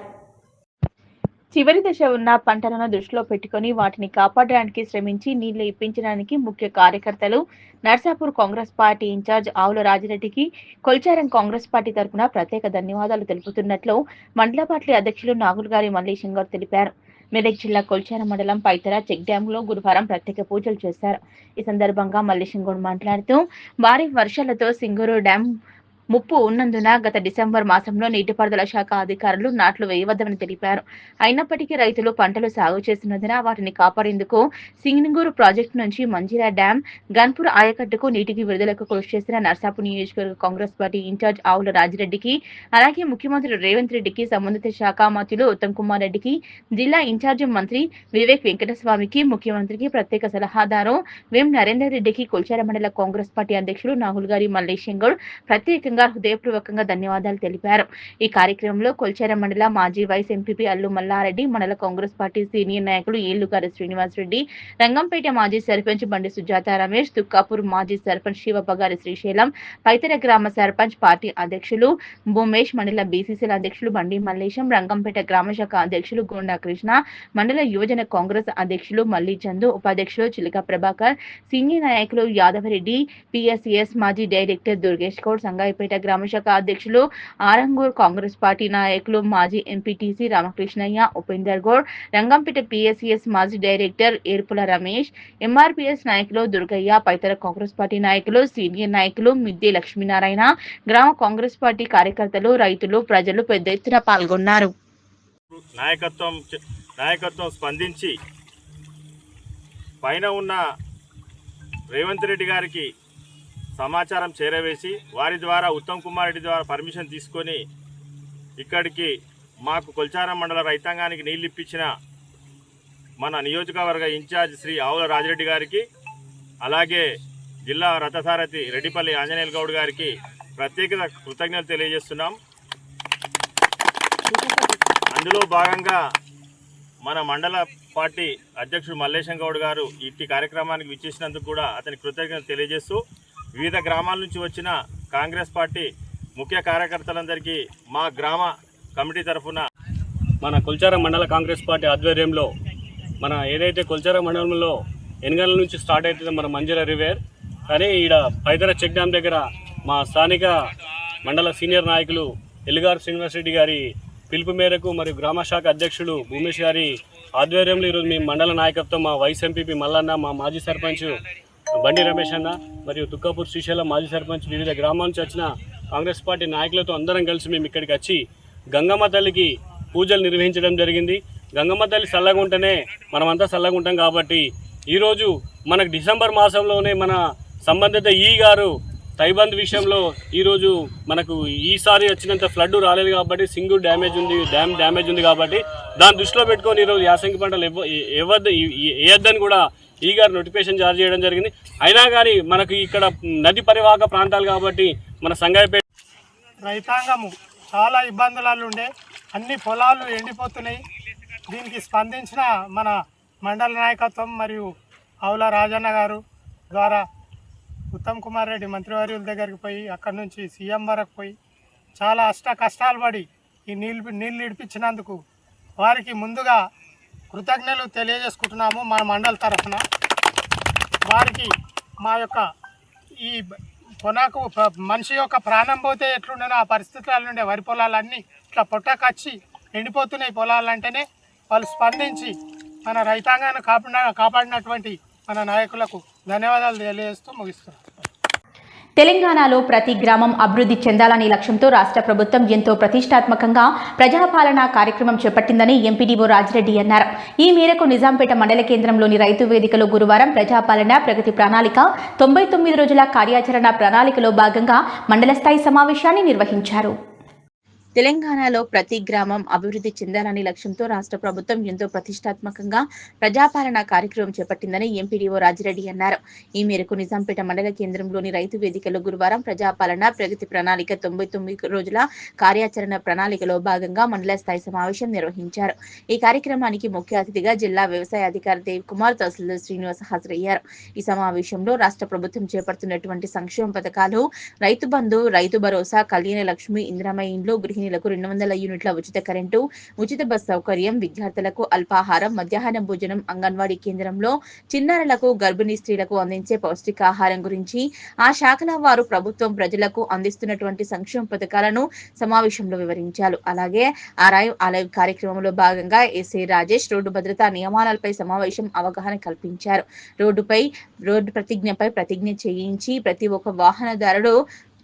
చివరి దశ ఉన్న పంటలను దృష్టిలో పెట్టుకుని వాటిని కాపాడడానికి శ్రమించి నీళ్లు ఇప్పించడానికి ముఖ్య కార్యకర్తలు నర్సాపూర్ కాంగ్రెస్ పార్టీ ఇన్ఛార్జ్ ఆవుల రాజిరెడ్డికి కొల్చారం కాంగ్రెస్ పార్టీ తరఫున ప్రత్యేక ధన్యవాదాలు తెలుపుతున్నట్లు మండల పార్టీ అధ్యక్షులు నాగులుగారి మల్లేశం గౌడ్ తెలిపారు. మెదక్ జిల్లా కొల్చారం మండలం పైతర చెక్ డ్యాం లో గురువారం ప్రత్యేక పూజలు చేశారు. ఈ సందర్భంగా మల్లేశం గౌడ్ మాట్లాడుతూ భారీ వర్షాలతో సింగూరు డ్యాం ముప్పు ఉన్నందున గత డిసెంబర్ మాసంలో నీటిపారుదల శాఖ అధికారులు నాట్లు వేయవద్దని తెలిపారు. అయినప్పటికీ రైతులు పంటలు సాగు చేస్తున్నందున వాటిని కాపాడేందుకు సింగనూరు ప్రాజెక్టు నుంచి మంజీరా డ్యాం, గన్పూర్ ఆయకట్టుకు నీటికి విడుదలకు కృషి చేసిన నర్సాపూర్ నియోజకవర్గ కాంగ్రెస్ పార్టీ ఇన్ఛార్జ్ ఆవుల రాజిరెడ్డికి, అలాగే ముఖ్యమంత్రి రేవంత్ రెడ్డికి, సంబంధిత శాఖ మంత్రులు ఉత్తమ్ కుమార్ రెడ్డికి, జిల్లా ఇన్ఛార్జి మంత్రి వివేక్ వెంకటస్వామికి, ముఖ్యమంత్రికి ప్రత్యేక సలహాదారు వేం నరేందర్ రెడ్డికి కొల్చారం మండల కాంగ్రెస్ పార్టీ అధ్యక్షులు నాగులుగారి మల్లేశం గౌడ్ ప్రత్యేకంగా హృదయపూర్వకంగా ధన్యవాదాలు తెలిపారు. ఈ కార్యక్రమంలో కొల్చారం మండల మాజీ వైస్ ఎంపీపీ అల్లు మల్లారెడ్డి, మండల కాంగ్రెస్ పార్టీ సీనియర్ నాయకులు ఏళ్లుగారి శ్రీనివాస్ రెడ్డి, రంగంపేట మాజీ సర్పంచ్ బండి సుజాత రమేష్, తుక్కాపూర్ మాజీ సర్పంచ్ శివప్పగారి శ్రీశైలం, పైతర గ్రామ సర్పంచ్ పార్టీ అధ్యక్షులు భూమేష్, మండల బీసీసీల అధ్యక్షులు బండి మల్లేశం, రంగంపేట గ్రామ శాఖ అధ్యక్షులు గోండా కృష్ణ, మండల యువజన కాంగ్రెస్ అధ్యక్షులు మల్లి చందు, ఉపాధ్యక్షులు చిలక ప్రభాకర్, సీనియర్ నాయకులు యాదవరెడ్డి, పిఎస్సిఎస్ మాజీ డైరెక్టర్ దుర్గేష్ గౌడ్, సంగాయిపేట గ్రామ శాఖ అధ్యక్షులు ఆరంగూర్, కాంగ్రెస్ పార్టీ నాయకులు మాజీ ఎంపీటీసీ రామకృష్ణయ్య, ఉపేందర్ గౌడ్, రంగంపేట పిఎస్సిఎస్ మాజీ డైరెక్టర్ ఏర్పుల రమేష్, ఎంఆర్పీఎస్ నాయకులు దుర్గయ్య, పైతర కాంగ్రెస్ పార్టీ నాయకులు, సీనియర్ నాయకులు మిద్దె లక్ష్మీనారాయణ, గ్రామ కాంగ్రెస్ పార్టీ కార్యకర్తలు, రైతులు, ప్రజలు పెద్ద ఎత్తున పాల్గొన్నారు. నాయకత్వం స్పందించి పైన ఉన్న రేవంత్ రెడ్డి గారికి సమాచారం చేరవేసి వారి ద్వారా ఉత్తమ్ కుమార్ రెడ్డి ద్వారా పర్మిషన్ తీసుకొని ఇక్కడికి మాకు కొల్చారం మండల రైతాంగానికి నీళ్ళు ఇప్పించిన మన నియోజకవర్గ ఇన్ఛార్జ్ శ్రీ ఆవుల రాజిరెడ్డి గారికి, అలాగే జిల్లా రథసారథి రెడ్డిపల్లి ఆంజనేయుల గౌడ్ గారికి ప్రత్యేక కృతజ్ఞతలు తెలియజేస్తున్నాం. అందులో భాగంగా మన మండల పార్టీ అధ్యక్షుడు మల్లేశం గౌడ్ గారు ఇట్టి కార్యక్రమానికి విచ్చేసినందుకు కూడా అతనికి కృతజ్ఞతలు తెలియజేస్తూ వివిధ గ్రామాల నుంచి వచ్చిన కాంగ్రెస్ పార్టీ ముఖ్య కార్యకర్తలందరికీ మా గ్రామ కమిటీ తరఫున మన కొల్చారం మండల కాంగ్రెస్ పార్టీ ఆధ్వర్యంలో మన ఏదైతే కొల్చారం మండలంలో ఎనగల నుంచి స్టార్ట్ అవుతుందో మన మంజీరా రివర్, కానీ ఈడ పైతర చెక్ డ్యామ్ దగ్గర మా స్థానిక మండల సీనియర్ నాయకులు ఎల్లుగారు శ్రీనివాసరెడ్డి గారి పిలుపు మేరకు మరియు గ్రామ శాఖ అధ్యక్షుడు భూమేష్ గారి ఆధ్వర్యంలో ఈరోజు మీ మండల నాయకత్వం మా వైస్ ఎంపీపీ మల్లన్న, మా మాజీ సర్పంచ్ బండి రమేష్ అన్న మరియు తుక్కాపూర్ శ్రీశైలం మాజీ సర్పంచ్ వివిధ గ్రామాల నుంచి వచ్చిన కాంగ్రెస్ పార్టీ నాయకులతో అందరం కలిసి మేము ఇక్కడికి వచ్చి గంగమ్మ తల్లికి పూజలు నిర్వహించడం జరిగింది. గంగమ్మ తల్లి చల్లగా ఉంటేనే మనమంతా చల్లగా ఉంటాం కాబట్టి ఈరోజు మనకు డిసెంబర్ మాసంలోనే మన సంబంధిత గారు తైబంద్ విషయంలో ఈరోజు మనకు ఈసారి వచ్చినంత ఫ్లడ్ రాలేదు కాబట్టి సింగూర్ డ్యామేజ్ ఉంది, డ్యామ్ డ్యామేజ్ ఉంది కాబట్టి దాన్ని దృష్టిలో పెట్టుకొని ఈరోజు యాసంగి పంటలు వేయొద్దని కూడా గారు నోటిఫికేషన్ జారీ చేయడం జరిగింది. అయినా కానీ మనకు ఇక్కడ నది పరివాహక ప్రాంతాలు కాబట్టి మన సంగాయపేట రైతాంగము చాలా ఇబ్బందులలో ఉండే అన్ని పొలాలు ఎండిపోతున్నాయి. దీనికి స్పందించిన మన మండల నాయకత్వం మరియు ఆవుల రాజన్న గారు ద్వారా ఉత్తమ్ కుమార్ రెడ్డి మంత్రివర్యుల దగ్గరికి పోయి అక్కడి నుంచి సీఎం వరకు పోయి చాలా కష్టాలు పడి ఈ నీళ్ళు ఇడిపించినందుకు వారికి ముందుగా కృతజ్ఞతలు తెలియజేసుకుంటున్నాము. మా మండల తరఫున వారికి మా యొక్క ఈ కొనకు మనిషి యొక్క ప్రాణం పోతే ఎట్లుండేనో ఆ పరిస్థితుల నుండే వరి పొలాలన్నీ ఇట్లా పొట్టకచ్చి ఎండిపోతున్నాయి పొలాలంటేనే వాళ్ళు స్పందించి మన రైతాంగాన్ని కాపాడినటువంటి మన నాయకులకు ధన్యవాదాలు తెలియజేస్తూ ముగిస్తున్నాం. తెలంగాణలో ప్రతి గ్రామం అభివృద్ధి చెందాలనే లక్ష్యంతో రాష్ట్ర ప్రభుత్వం ఎంతో ప్రతిష్టాత్మకంగా ప్రజాపాలన కార్యక్రమం చేపట్టిందని ఎంపీడీఓ రాజిరెడ్డి అన్నారు. ఈ మేరకు నిజాంపేట మండల కేంద్రంలోని రైతు వేదికలో గురువారం ప్రజాపాలన ప్రగతి ప్రణాళిక 99 రోజుల కార్యాచరణ ప్రణాళికలో భాగంగా మండల స్థాయి సమావేశాన్ని నిర్వహించారు. తెలంగాణలో ప్రతి గ్రామం అభివృద్ధి చెందాలనే లక్ష్యంతో రాష్ట్ర ప్రభుత్వం ఎంతో ప్రతిష్టాత్మకంగా ప్రజాపాలన కార్యక్రమం చేపట్టిందని ఎంపీడీఓ రాజిరెడ్డి అన్నారు. ఈ మేరకు నిజాంపేట మండల కేంద్రంలోని రైతు వేదికలో గురువారం ప్రజాపాలన ప్రగతి ప్రణాళిక 99 రోజుల కార్యాచరణ ప్రణాళికలో భాగంగా మండల స్థాయి సమావేశం నిర్వహించారు. ఈ కార్యక్రమానికి ముఖ్య అతిథిగా జిల్లా వ్యవసాయ అధికారి దేవ్ కుమార్, తహసీల్దార్ శ్రీనివాస్ హాజరయ్యారు. ఈ సమావేశంలో రాష్ట్ర ప్రభుత్వం చేపడుతున్నటువంటి సంక్షేమ పథకాలు, రైతు బంధు, రైతు భరోసా, కళ్యాణ లక్ష్మి, ఇందిరమ్మ ఇండ్లు, గృహిణులకు 200 యూనిట్ల ఉచిత కరెంటు, ఉచిత బస్ సౌకర్యం, విద్యార్థులకు అల్పాహారం, మధ్యాహ్న భోజనం, అంగన్వాడీ కేంద్రంలో చిన్నారులకు, గర్భిణీ స్త్రీలకు అందించే పౌష్టికాహారం గురించి ఆ శాఖల వారు ప్రభుత్వం ప్రజలకు అందిస్తున్నటువంటి సంక్షేమ పథకాలను సమావేశంలో వివరించారు. అలాగే అలైవ్ కార్యక్రమంలో భాగంగా ఎస్ఐ రాజేష్ రోడ్డు భద్రతా నియమాలపై సమావేశం అవగాహన కల్పించారు. రోడ్డు ప్రతిజ్ఞపై ప్రతిజ్ఞ చేయించి ప్రతి ఒక్క వాహనదారుడు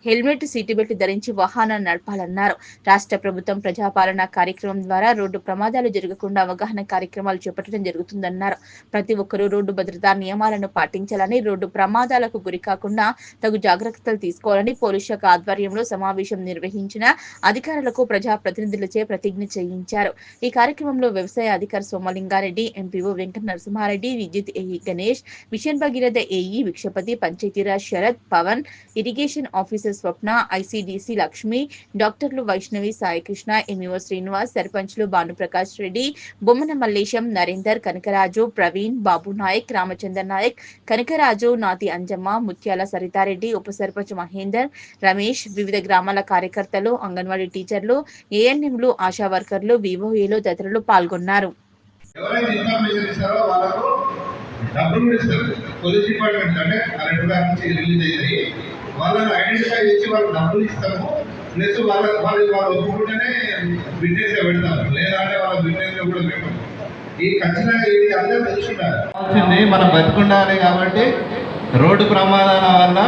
హెల్మెట్, సీటు బెల్ట్ ధరించి వాహనాన్ని నడపాలన్నారు. రాష్ట్ర ప్రభుత్వం ప్రజాపాలన కార్యక్రమం ద్వారా రోడ్డు ప్రమాదాలు జరగకుండా అవగాహన కార్యక్రమాలు చేపట్టడం జరుగుతుందన్నారు. ప్రతి ఒక్కరూ రోడ్డు భద్రతా నియమాలను పాటించాలని, రోడ్డు ప్రమాదాలకు గురి కాకుండా తగు జాగ్రత్తలు తీసుకోవాలని పోలీస్ శాఖ ఆధ్వర్యంలో సమావేశం నిర్వహించిన అధికారులకు ప్రజాప్రతినిధులచే ప్రతిజ్ఞ చేయించారు. ఈ కార్యక్రమంలో వ్యవసాయ అధికారి సోమలింగారెడ్డి, ఎంపీఓ వెంకట నరసింహారెడ్డి, విద్యుత్ AE Ganesh, mission Bhagiratha AE Vikshapati, Panchayati Raj Sharath, Pavan, irrigation officer Swapna, ICDC Lakshmi, డాక్టర్లు వైష్ణవి, సాయికృష్ణ, ఎంఈఓ శ్రీనివాస్, సర్పంచ్లు భానుప్రకాష్ రెడ్డి, బొమ్మన మల్లేశం, నరేందర్, కనకరాజు, ప్రవీణ్, బాబు నాయక్, రామచంద్ర నాయక్, కనకరాజు, నాతి అంజమ్మ, ముత్యాల సరితారెడ్డి, ఉప సర్పంచ్ మహేందర్, రమేష్, వివిధ గ్రామాల కార్యకర్తలు, అంగన్వాడీ టీచర్లు, ఏఎన్ఎంలు, ఆశా వర్కర్లు, వివోఏలు తదితరులు పాల్గొన్నారు. వాళ్ళని ఐడెంటిఫై చేసి వాళ్ళకి డబ్బులు ఇస్తాము, ప్లస్ వాళ్ళు ఒప్పుకుంటేనే బిజినెస్ గా పెడతాము, లేదంటే వాళ్ళ బిజినెస్ లో కూడా పెట్టాము. ఈ ఖచ్చితంగా ఇది అందరూ తెలుసుకుంటారు. మనం బతుకుండాలి కాబట్టి రోడ్డు ప్రమాదాల వల్ల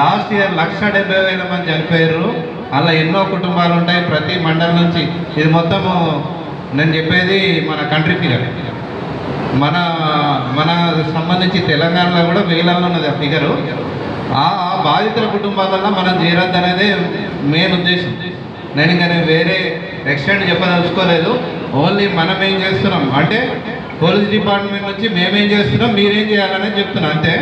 లాస్ట్ ఇయర్ 170,000 మంది చనిపోయారు. అలా ఎన్నో కుటుంబాలు ఉంటాయి ప్రతి మండలం నుంచి. ఇది మొత్తము నేను చెప్పేది మన కంట్రీ ఫిగర్. మన సంబంధించి తెలంగాణలో కూడా వేలల్లో ఉన్నది ఆ ఫిగరు. ఆ బాధితుల కుటుంబాలలో మనం చేరద్దు అనేది మెయిన్ ఉద్దేశం. నేను ఇంకా వేరే ఎక్స్టెండ్ చెప్పదలుచుకోలేదు. ఓన్లీ మనం ఏం చేస్తున్నాం అంటే పోలీస్ డిపార్ట్మెంట్ నుంచి మేమేం చేస్తున్నాం, మీరేం చేయాలనేది చెప్తున్నాం అంతే.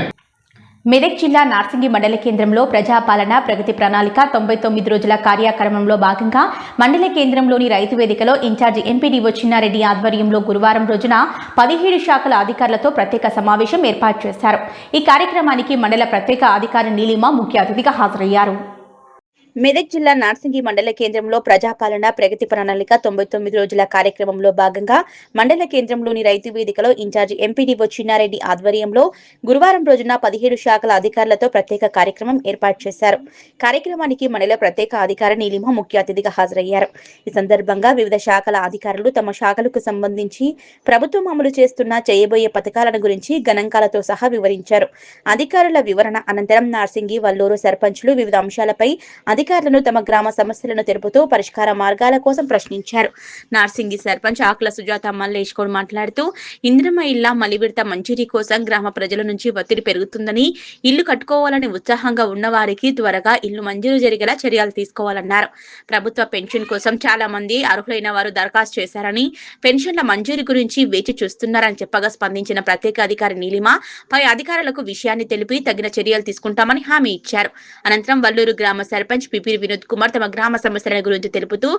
మెదక్ జిల్లా నార్సింగి మండల కేంద్రంలో ప్రజాపాలన ప్రగతి ప్రణాళిక 99 రోజుల కార్యక్రమంలో భాగంగా మండల కేంద్రంలోని రైతు వేదికలో ఇన్ఛార్జి ఎంపీడీఓ చిన్నారెడ్డి ఆధ్వర్యంలో గురువారం రోజున 17 శాఖల అధికారులతో ప్రత్యేక సమావేశం ఏర్పాటు చేశారు. ఈ కార్యక్రమానికి మండల ప్రత్యేక అధికారి నీలిమ ముఖ్య అతిథిగా హాజరయ్యారు. మెదక్ జిల్లా నార్సింగి మండల కేంద్రంలో ప్రజాపాలన ప్రగతి ప్రణాళిక 99 రోజుల కార్యక్రమంలో భాగంగా మండల కేంద్రంలోని రైతు వేదికలో ఇన్ఛార్జి ఎంపీడీఓ చిన్నారెడ్డి ఆధ్వర్యంలో గురువారం రోజున 17 శాఖల అధికారులతో ప్రత్యేక కార్యక్రమం ఏర్పాటు చేశారు. కార్యక్రమానికి మండల ప్రత్యేక అధికారి నీలిమ ముఖ్య అతిథిగా హాజరయ్యారు. ఈ సందర్భంగా వివిధ శాఖల అధికారులు తమ శాఖలకు సంబంధించి ప్రభుత్వం అమలు చేస్తున్న చేయబోయే పథకాలను గురించి గణాంకాలతో సహా వివరించారు. అధికారుల వివరణ అనంతరం నార్సింగి వల్లూరు సర్పంచులు వివిధ అంశాలపై అధికారులను తమ గ్రామ సమస్యలను తెలుపుతూ పరిష్కార మార్గాల కోసం ప్రశ్నించారు. నార్సింగి సర్పంచ్ ఆకుల సుజాత మల్లేష్ గౌడ్ మాట్లాడుతూ ఇంద్రమ్మ ఇళ్ల మలివిడత మంజూరీ కోసం గ్రామ ప్రజల నుంచి ఒత్తిడి పెరుగుతుందని, ఇల్లు కట్టుకోవాలని ఉత్సాహంగా ఉన్న వారికి త్వరగా ఇల్లు మంజూరు జరిగేలా చర్యలు తీసుకోవాలన్నారు. ప్రభుత్వ పెన్షన్ కోసం చాలా మంది అర్హులైన వారు దరఖాస్తు చేశారని, పెన్షన్ల మంజూరీ గురించి వేచి చూస్తున్నారని చెప్పగా స్పందించిన ప్రత్యేక అధికారి నీలిమ పై అధికారులకు విషయాన్ని తెలిపి తగిన చర్యలు తీసుకుంటామని హామీ ఇచ్చారు. అనంతరం వల్లూరు గ్రామ సర్పంచ్ పిపిరి వినోద్ కుమార్ తమ గ్రామ సమస్యల గురించి తెలుపుతూ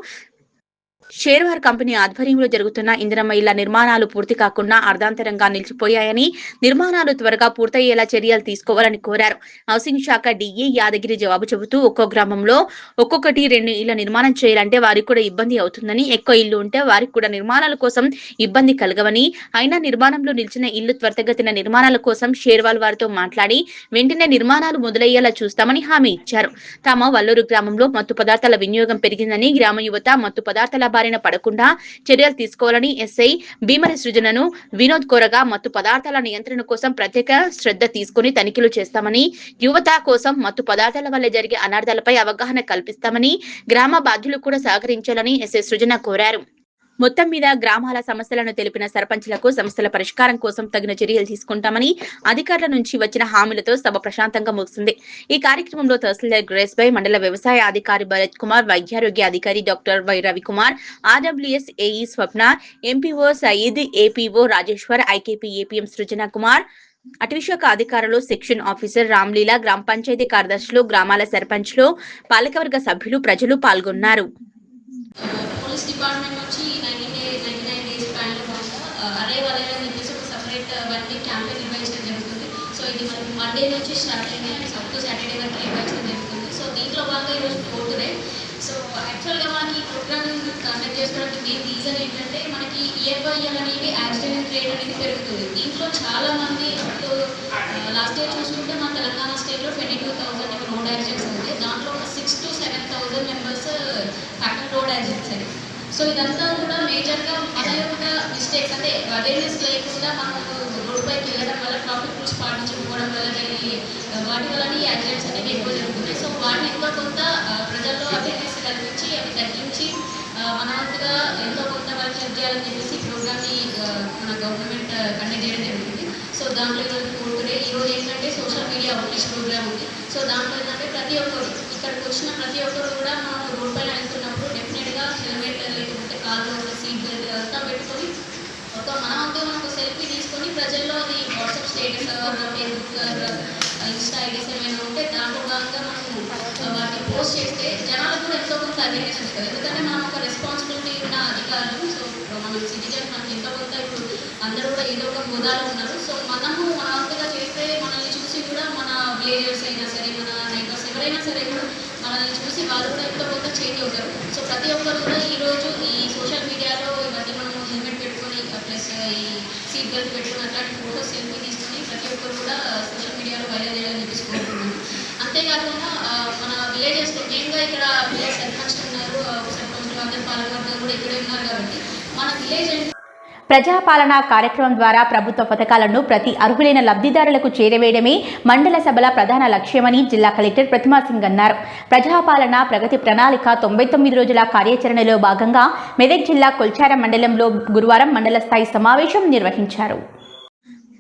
షేర్వార్ కంపెనీ ఆధ్వర్యంలో జరుగుతున్న ఇందిరమ్మ ఇళ్ల నిర్మాణాలు పూర్తి కాకుండా అర్ధాంతరంగా నిలిచిపోయాయని, నిర్మాణాలు త్వరగా పూర్తయ్యేలా చర్యలు తీసుకోవాలని కోరారు. హౌసింగ్ శాఖ డిఏ యాదగిరి జవాబు చెబుతూ ఒక్కో గ్రామంలో ఒక్కొక్కటి 2 ఇళ్ల నిర్మాణం చేయాలంటే వారికి కూడా ఇబ్బంది అవుతుందని, ఎక్కువ ఇల్లు ఉంటే వారికి కూడా నిర్మాణాల కోసం ఇబ్బంది కలగవని, అయినా నిర్మాణంలో నిలిచిన ఇల్లు త్వరితగతిన నిర్మాణాల కోసం షేర్వాల్ వారితో మాట్లాడి వెంటనే నిర్మాణాలు మొదలయ్యేలా చూస్తామని హామీ ఇచ్చారు. తమ వల్లూరు గ్రామంలో మత్తు పదార్థాల వినియోగం పెరిగిందని, గ్రామ యువత మత్తు పదార్థాల బారిన పడకుండా చర్యలు తీసుకోవాలని ఎస్ఐ భీమరి సృజనను వినోద్ కోరగా, మత్తు పదార్థాల నియంత్రణ కోసం ప్రత్యేక శ్రద్ధ తీసుకుని తనిఖీలు చేస్తామని, యువత కోసం మత్తు పదార్థాల వల్ల జరిగే అనార్థాలపై అవగాహన కల్పిస్తామని, గ్రామ బాధ్యులు కూడా సహకరించాలని ఎస్ఐ సృజన కోరారు. మొత్తం మీద గ్రామాల సమస్యలను తెలిపిన సర్పంచ్లకు సమస్యల పరిష్కారం కోసం తగిన చర్యలు తీసుకుంటామని అధికారుల నుంచి వచ్చిన హామీలతో సభ ప్రశాంతంగా ముగిసింది. ఈ కార్యక్రమంలో తహసీల్దార్ గ్రేస్ బై, మండల వ్యవసాయ అధికారి భరత్ కుమార్, వైద్యారోగ్య అధికారి doctor Y Ravikumar, RWS AE Swapna, MPO Sayeed, APO Rajeshwar, IKP APM Srujana Kumar, అటవీశాఖ అధికారులు, సెక్షన్ ఆఫీసర్ రామ్లీలా, గ్రామ పంచాయతీ కార్యదర్శులు, గ్రామాల సర్పంచ్లు, పాలకవర్గ సభ్యులు, ప్రజలు పాల్గొన్నారు. పోలీస్ డిపార్ట్మెంట్ నుంచి 99 డేస్ ప్లాన్లో భాగంగా అరే వాళ్ళని చెప్పేసి ఒక సపరేట్ 1 వీక్ క్యాంపెయిన్ నిర్వహించడం జరుగుతుంది. సో ఇది మనకి మండే నుంచి స్టార్ట్ అయింది అండ్ అప్ టు సాటర్డే వరకు నిర్వహించడం జరుగుతుంది. సో దీంట్లో భాగంగా ఈరోజు 4th డే. సో యాక్చువల్గా మనకి ఈ ప్రోగ్రామ్ కండక్ట్ చేసుకోవడానికి మెయిన్ రీజన్ ఏంటంటే మనకి ఇయర్ బై ఇయర్ అనేది యాక్సిడెంట్ రేట్ అనేది పెరుగుతుంది. దీంట్లో చాలా మంది లాస్ట్ ఇయర్ చూసుకుంటే మన తెలంగాణ స్టేట్లో 22,000 రోడ్ యాక్సిడెంట్స్ ఉంది. దాంట్లో ఒక 6,000 to 7,000 members factory road accidents అని. సో ఇదంతా కూడా మేజర్గా మన యొక్క మిస్టేక్స్, అంటే అవేర్నెస్ లేకుండా మనం రోడ్ పైకి వెళ్ళడం వల్ల, ట్రాఫిక్ రూల్స్ పాటించకపోవడం వల్ల జరిగే వాటి వల్ల ఈ యాక్సిడెంట్స్ అనేవి ఎక్కువ జరుగుతున్నాయి. సో వాటిని ఎంతో కొంత ప్రజల్లో అవేర్నెస్ కల్పించి అవి తగ్గించి మన వంతుగా ఎంతో కొంత వాళ్ళకి హెల్ప్ చేయాలని చెప్పేసి ఈ ప్రోగ్రామ్ని మన గవర్నమెంట్ కండక్ట్ చేయడం జరుగుతుంది. సో దాంట్లో ఈరోజు 4th డే. ఈరోజు ఏంటంటే సోషల్ మీడియా అవుట్రీచ్ ప్రోగ్రామ్ ఉంది. సో దాంట్లో ఏంటంటే ప్రతి ఒక్కరు ఇక్కడికి వచ్చిన ప్రతి ఒక్కరు కూడా మనం రోడ్ పైన వెళ్తున్నప్పుడు డెఫినెట్గా హెల్మెట్ లేకపోతే కాళ్ళు సీట్ బెల్ట్ అంతా పెట్టుకొని మన వంతు మనం ఒక సెల్ఫీ తీసుకొని ప్రజల్లో అది WhatsApp status, Facebook, Insta IDs ఏమైనా ఉంటే దాంట్లో భాగంగా మనం వాటిని పోస్ట్ చేస్తే జనాలకు కూడా ఎంతో కొంత అవేర్నెస్ వస్తుంది. ఎందుకంటే మనం ఒక రెస్పాన్సిబిలిటీ ఉన్న అధికారులు. సో మనం సిటిజన్ మనకి ఎంతో కొంత ఇప్పుడు అందరూ కూడా ఏదో ఒక హోదాలో ఉన్నారు. సో మనము మన వంతుగా చేస్తే మనల్ని చూసి కూడా మన విలేజర్స్ అయినా సరే, మన నైబర్స్ ఎవరైనా సరే కూడా మనల్ని చూసి వాళ్ళు కూడా ఎంతో కొంత చేంజ్ అవుతారు. సో ప్రతి ఒక్కరు కూడా ఈరోజు ఈ సోషల్ మీడియాలో ఇవన్నీ మనము హెల్మెట్ పెట్టుకొని ప్లస్ ఈ సీట్ బెల్ట్ పెట్టుకుని అట్లాంటి ఫోటోస్ సెల్ఫీ తీసుకొని ప్రతి ఒక్కరు కూడా సోషల్ మీడియాలో వైరల్ చేయాలని చెప్పేసి కోరుకుంటున్నాను. అంతేకాకుండా మన విలేజెస్లో మెయిన్గా ఇక్కడ విలేజ్ సర్పంచ్ ఉన్నారు, సర్పంచ్లు అందరు పాలకవర్గాలు కూడా ఇక్కడే ఉన్నారు కాబట్టి మన విలేజ్ ప్రజాపాలన కార్యక్రమం ద్వారా ప్రభుత్వ పథకాలను ప్రతి అర్హులైన లబ్ధిదారులకు చేరవేయడమే మండల సభల ప్రధాన లక్ష్యమని జిల్లా కలెక్టర్ ప్రతిమా సింగ్ అన్నారు. ప్రజాపాలన ప్రగతి ప్రణాళిక 99 రోజుల కార్యాచరణలో భాగంగా మెదక్ జిల్లా కొల్చారం మండలంలో గురువారం మండల స్థాయి సమావేశం నిర్వహించారు.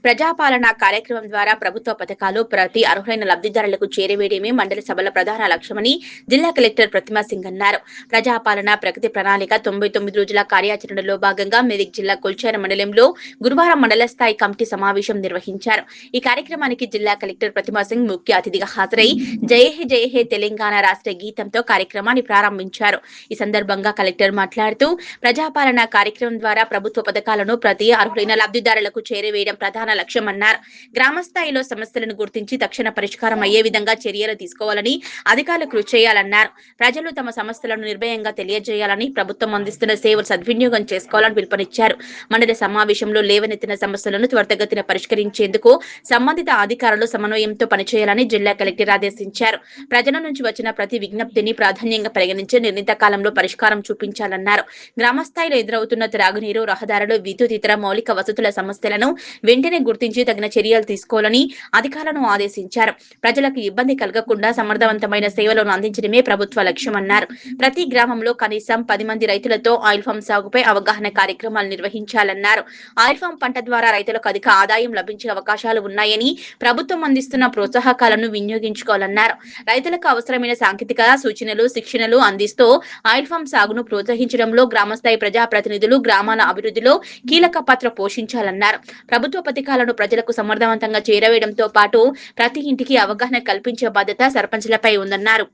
ప్రజాపాలన కార్యక్రమం ద్వారా ప్రభుత్వ పథకాలు ప్రతి అర్హులైన లబ్ధిదారులకు చేరవేయడమే మండల సభల ప్రధాన లక్ష్యమని జిల్లా కలెక్టర్ ప్రతిమా సింగ్ అన్నారు. ప్రజాపాలన ప్రగతి ప్రణాళిక 99 రోజుల కార్యాచరణలో భాగంగా మెదక్ జిల్లా కొల్చారం మండలంలో గురువారం మండల స్థాయి కమిటీ సమావేశం నిర్వహించారు. ఈ కార్యక్రమానికి జిల్లా కలెక్టర్ ప్రతిమా సింగ్ ముఖ్య అతిథిగా హాజరై జయ హే తెలంగాణ రాష్ట్ర గీతంతో కార్యక్రమాన్ని ప్రారంభించారు. ఈ సందర్భంగా కలెక్టర్ మాట్లాడుతూ ప్రజాపాలన కార్యక్రమం ద్వారా ప్రభుత్వ పథకాలను ప్రతి అర్హులైన లబ్ధిదారులకు చేరవేయడం ప్రధాన ప్రధాన లక్ష్యమన్నారు. గ్రామస్థాయిలో సమస్యలను గుర్తించి తక్షణ పరిష్కారం అయ్యే విధంగా చర్యలు తీసుకోవాలని అధికారులు కృషి చేయాలన్నారు. ప్రజలు తమ సమస్యలను నిర్భయంగా తెలియజేయాలని, ప్రభుత్వం అందిస్తున్న సేవలు సద్వినియోగం చేసుకోవాలని పిలుపునిచ్చారు. మండలి సమావేశంలో లేవనెత్తిన సమస్యలను త్వరితగతిన పరిష్కరించేందుకు సంబంధిత అధికారులు సమన్వయంతో పనిచేయాలని జిల్లా కలెక్టర్ ఆదేశించారు. ప్రజల నుంచి వచ్చిన ప్రతి విజ్ఞప్తిని ప్రాధాన్యంగా పరిగణించి నిర్ణీత కాలంలో పరిష్కారం చూపించాలన్నారు. గ్రామస్థాయిలో ఎదురవుతున్న త్రాగునీరు, రహదారులు, విద్యుత్ ఇతర మౌలిక వసతుల సమస్యలను వెంటనే గుర్తించి తగిన చర్యలు తీసుకోవాలని అధికారులను ఆదేశించారు. ప్రజలకు ఇబ్బంది కలగకుండా సమర్థవంతమైన సేవలను అందించడమే ప్రభుత్వ లక్ష్యమన్నారు. ప్రతి గ్రామంలో కనీసం 10 మంది రైతులతో ఆయిల్ ఫామ్ సాగుపై అవగాహన కార్యక్రమాలు నిర్వహించాలన్నారు. ఆయిల్ ఫామ్ పంట ద్వారా రైతులకు అధిక ఆదాయం లభించే అవకాశాలు ఉన్నాయని, ప్రభుత్వం అందిస్తున్న ప్రోత్సాహకాలను వినియోగించుకోవాలన్నారు. రైతులకు అవసరమైన సాంకేతిక సూచనలు, శిక్షణలు అందిస్తూ ఆయిల్ ఫామ్ సాగును ప్రోత్సహించడంలో గ్రామస్థాయి ప్రజాప్రతినిధులు గ్రామాల అభివృద్ధిలో కీలక పాత్ర పోషించాలన్నారు. ప్రభుత్వ పథకాలను ప్రజలకు సమర్థవంతంగా చేరవేయడంతో పాటు ప్రతి ఇంటికి అవగాహన కల్పించే బాధ్యత సర్పంచ్లపై ఉందన్నారు.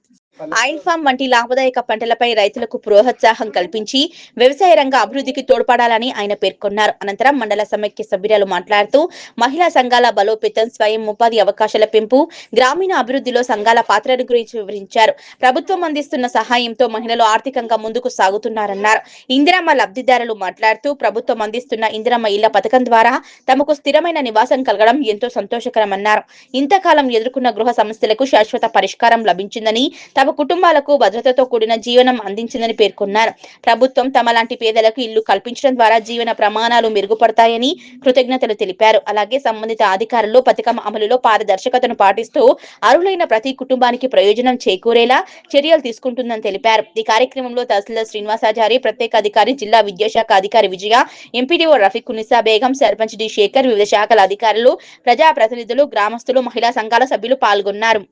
ఆయిల్ ఫామ్ వంటి లాభదాయక పంటలపై రైతులకు ప్రోత్సాహం కల్పించి వ్యవసాయ రంగ అభివృద్ధికి తోడ్పడాలని ఆయన పేర్కొన్నారు. అనంతరం మండల సమైక్య సభ్యురాలు మాట్లాడుతూ మహిళా సంఘాల బలోపేతం, స్వయం ఉపాధి అవకాశాల పెంపు, గ్రామీణ అభివృద్ధిలో సంఘాల పాత్రను గురించి వివరించారు. ప్రభుత్వం అందిస్తున్న సహాయంతో మహిళలు ఆర్థికంగా ముందుకు సాగుతున్నారన్నారు. ఇందిరమ్మ లబ్ధిదారులు మాట్లాడుతూ ప్రభుత్వం అందిస్తున్న ఇందిరమ్మ ఇళ్ల పథకం ద్వారా తమకు స్థిరమైన నివాసం కలగడం ఎంతో సంతోషకరమన్నారు. ఇంతకాలం ఎదుర్కొన్న గృహ సమస్యలకు శాశ్వత పరిష్కారం లభించిందని, తమ కుటుంబాలకు భద్రతతో కూడిన జీవనం అందించిందని పేర్కొన్నారు. ప్రభుత్వం తమలాంటి పేదలకు ఇల్లు కల్పించడం ద్వారా జీవన ప్రమాణాలు మెరుగుపడతాయని కృతజ్ఞతలు తెలిపారు. అలాగే సంబంధిత అధికారులు పథకం అమలులో పారదర్శకతను పాటిస్తూ అర్హులైన ప్రతి కుటుంబానికి ప్రయోజనం చేకూరేలా చర్యలు తీసుకుంటుందని తెలిపారు. ఈ కార్యక్రమంలో తహసీల్దార్ శ్రీనివాసాచారి, ప్రత్యేక అధికారి, జిల్లా విద్యాశాఖ అధికారి విజయ, ఎంపీడీఓ రఫీక్ కునిసా బేగం, సర్పంచ్ డి శేఖర్, వివిధ శాఖల అధికారులు, ప్రజాప్రతినిధులు, గ్రామస్తులు, మహిళా సంఘాల సభ్యులు పాల్గొన్నారు.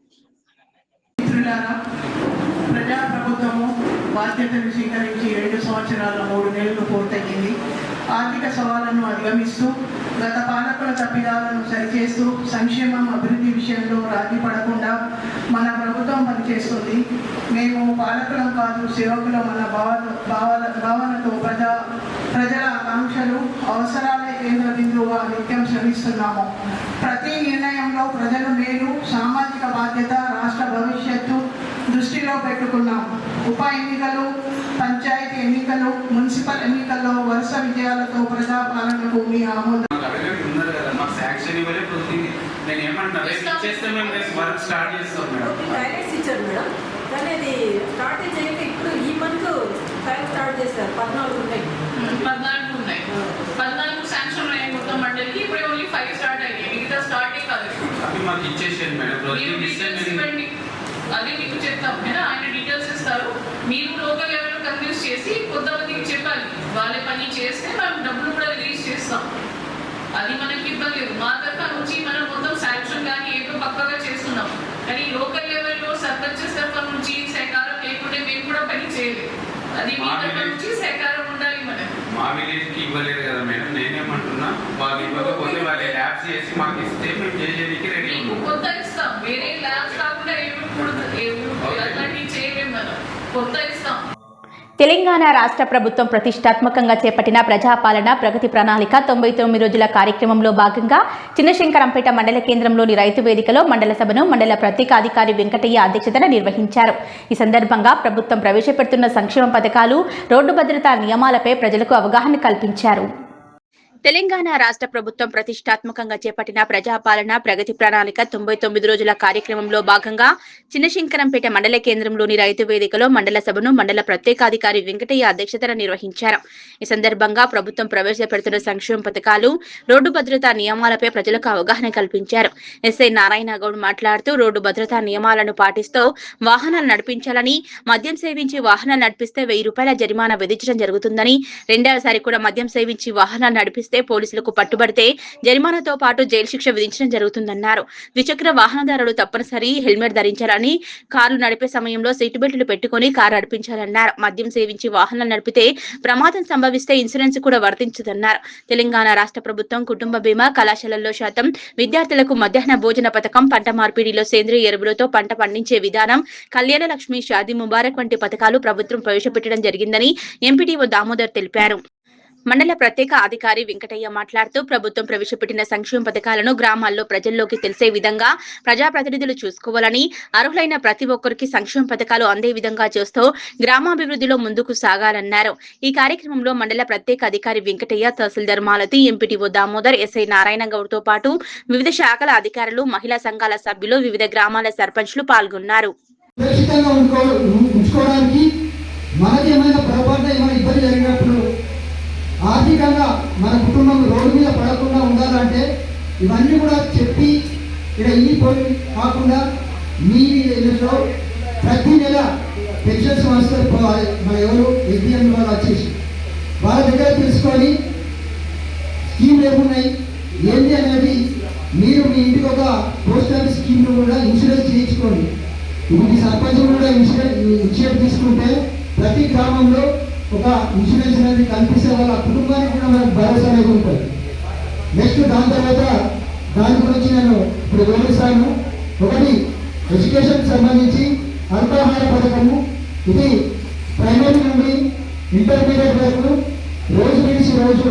ప్రజాప్రభుత్వము బాధ్యతను స్వీకరించి 2 సంవత్సరాల 3 నెలలు పూర్తయింది. ఆర్థిక సవాళ్లను అధిగమిస్తూ గత పాలకుల తప్పిదాలను సరిచేస్తూ సంక్షేమం, అభివృద్ధి విషయంలో రాజీ పడకుండా మన ప్రభుత్వం పనిచేస్తుంది. మేము పాలకులం కాదు, సేవకులం అన్న భావనతో ప్రజల ఆకాంక్షలు, అవసరాల కేంద్ర బిందువుగా నిత్యం శ్రమిస్తున్నాము. ప్రతి నిర్ణయంలో ప్రజల మేలు, సామాజిక బాధ్యత, రాష్ట్ర భవిష్యత్తు దృష్టిలో పెట్టుకున్నాం. ఉప ఎన్నికలు, పంచాయతీ ఎన్నికలు, మున్సిపల్ ఎన్నికల్లో వరుస విజయాలతో ప్రజాపాలనకు మీ ఆమోదం. నేను ఏమంటున్నా చేస్తే మేము వర్క్ స్టార్ట్ చేస్తాం మేడం. కానీ అది స్టార్ట్ చేయక ఇప్పుడు ఈ మంత్ 5 స్టార్ట్ చేశారు. 14 ఉన్నాయి. 14 శాంక్షన్ అయ్యాయి మొత్తం మండలికి. ఇప్పుడు ఓన్లీ 5 స్టార్ట్ అయ్యాయి. మిగతా స్టార్ట్ కాదు. అవి మాకు ఇచ్చేసేయండి మేడం. అది మీకు చెప్తాం. ఆయన డీటెయిల్స్ ఇస్తారు. మీరు లోకల్ లెవెల్లో కన్విన్స్ చేసి కొంతమందికి చెప్పాలి. వాళ్ళే పని చేస్తే మనం డబ్బులు కూడా రిలీజ్ చేస్తాం. అది మనకి ఇబ్బంది లేదు. మా తరఫు నుంచి మనం మొత్తం శాంక్షన్ కానీ ఏదో పక్కగా చేస్తున్నాం. కానీ లోకల్ లెవెల్లో సర్పంచెస్ తరఫు నుంచి సహకారం లేకుంటే మేము కూడా పని చేయలేదు. అది మీ తరఫు నుంచి సహకారం ఉండాలి. మనం మా విలేజ్ కి ఇవ్వలేదు కదా మేడం. నేనేమంటున్నా, వాళ్ళు ఇవ్వకపోతే వాళ్ళే ల్యాబ్స్ చేసి మాకు ఇస్తే మేము చేయడానికి రెడీ ఉన్నాం. కొత్త ఇస్తాం. వేరే ల్యాబ్స్ కాకుండా అట్లాంటివి చేయలేము. మనం కొత్త ఇస్తాం. తెలంగాణ రాష్ట్ర ప్రభుత్వం ప్రతిష్టాత్మకంగా చేపట్టిన ప్రజాపాలన ప్రగతి ప్రణాళిక 99 రోజుల కార్యక్రమంలో భాగంగా చిన్నశంకరంపేట మండల కేంద్రంలోని రైతు వేదికలో మండల సభను మండల ప్రత్యేక అధికారి వెంకటయ్య అధ్యక్షతన నిర్వహించారు. ఈ సందర్భంగా ప్రభుత్వం ప్రవేశపెడుతున్న సంక్షేమ పథకాలు, రోడ్డు భద్రతా నియమాలపై ప్రజలకు అవగాహన కల్పించారు. తెలంగాణ రాష్ట్ర ప్రభుత్వం ప్రతిష్టాత్మకంగా చేపట్టిన ప్రజాపాలన ప్రగతి ప్రణాళిక 99 రోజుల కార్యక్రమంలో భాగంగా చిన్నశంకరంపేట మండల కేంద్రంలోని రైతు వేదికలో మండల సభను మండల ప్రత్యేకాధికారి వెంకటయ్య అధ్యక్షతన నిర్వహించారు. ఈ సందర్భంగా ప్రభుత్వం ప్రవేశపెడుతున్న సంక్షేమ పథకాలు, రోడ్డు భద్రతా నియమాలపై ప్రజలకు అవగాహన కల్పించారు. ఎస్ఐ నారాయణ గౌడ్ మాట్లాడుతూ రోడ్డు భద్రతా నియమాలను పాటిస్తూ వాహనాలు నడిపించాలని, మద్యం సేవించి వాహనాలు నడిపిస్తే 1000 రూపాయల జరిమానా విధించడం జరుగుతుందని, రెండవసారి కూడా మద్యం సేవించి వాహనాలు నడిపిస్తే పోలీసులకు పట్టుబడితే జరిమానాతో పాటు జైలు శిక్ష విధించడం జరుగుతుందన్నారు. ద్విచక్ర వాహనదారులు తప్పనిసరి హెల్మెట్ ధరించాలని, కార్లు నడిపే సమయంలో సీటు బెల్టులు పెట్టుకుని కారు నడిపించాలన్నారు. మద్యం సేవించి వాహనాలు నడిపితే ప్రమాదం సంభవిస్తే ఇన్సూరెన్స్ కూడా వర్తించదన్నారు. తెలంగాణ రాష్ట్ర ప్రభుత్వం కుటుంబ బీమా, కళాశాలల్లో శాతం విద్యార్థులకు మధ్యాహ్న భోజన పథకం, పంట మార్పిడిలో సేంద్రియ ఎరువులతో పంట పండించే విధానం, కళ్యాణ లక్ష్మి, షాదీ ముబారక్ వంటి పథకాలు ప్రభుత్వం ప్రవేశపెట్టడం జరిగిందని ఎంపీడీఓ దామోదర్ తెలిపారు. మండల ప్రత్యేక అధికారి వెంకటయ్య మాట్లాడుతూ ప్రభుత్వం ప్రవేశపెట్టిన సంక్షేమ పథకాలను గ్రామాల్లో ప్రజల్లోకి తెలిసే విధంగా ప్రజాప్రతినిధులు చూసుకోవాలని, అర్హులైన ప్రతి ఒక్కరికి సంక్షేమ పథకాలు అందే విధంగా చేస్తూ గ్రామాభివృద్ధిలో ముందుకు సాగాలన్నారు. ఈ కార్యక్రమంలో మండల ప్రత్యేక అధికారి వెంకటయ్య, తహసీల్దార్ మాలతి, ఎంపీటీఓ దామోదర్, ఎస్ఐ నారాయణ గౌడ్తో పాటు వివిధ శాఖల అధికారులు, మహిళా సంఘాల సభ్యులు, వివిధ గ్రామాల సర్పంచ్లు పాల్గొన్నారు. మనకి ఏమైనా పొరపాటు ఏమైనా ఇబ్బంది జరిగినప్పుడు ఆర్థికంగా మన కుటుంబం రోడ్డు మీద పడకుండా ఉండాలంటే ఇవన్నీ కూడా చెప్పి ఇక్కడ ఇన్ని పోయి కాకుండా మీ ఇళ్ళలో ప్రతి నెల పెన్షన్స్ వస్తారు. మన ఎవరు ఎస్బీఎం వాళ్ళు వచ్చేసి వాళ్ళ దగ్గర తెలుసుకొని స్కీమ్లు ఏమున్నాయి ఏంటి అనేది మీరు మీ ఇంటికి ఒక పోస్ట్ ఆఫీస్ స్కీమ్ను కూడా ఇన్సూరెన్స్ చేయించుకోండి. ఇప్పుడు మీ సర్పంచ్ కూడా ఇన్సూరెన్స్ తీసుకుంటే ప్రతి గ్రామంలో ఒక ఇన్సూరెన్స్ అనేది కల్పిస్తే వాళ్ళ కుటుంబానికి కూడా మనకు భరోసా అనేది ఉంటుంది. నెక్స్ట్ దాని తర్వాత దాని గురించి నేను ఇప్పుడు వివరిస్తాను. ఒకటి ఎడ్యుకేషన్ సంబంధించి అల్పాహార పథకము. ఇది ప్రైమరీ నుండి ఇంటర్మీడియట్ వరకు రోజు విడిచి రోజు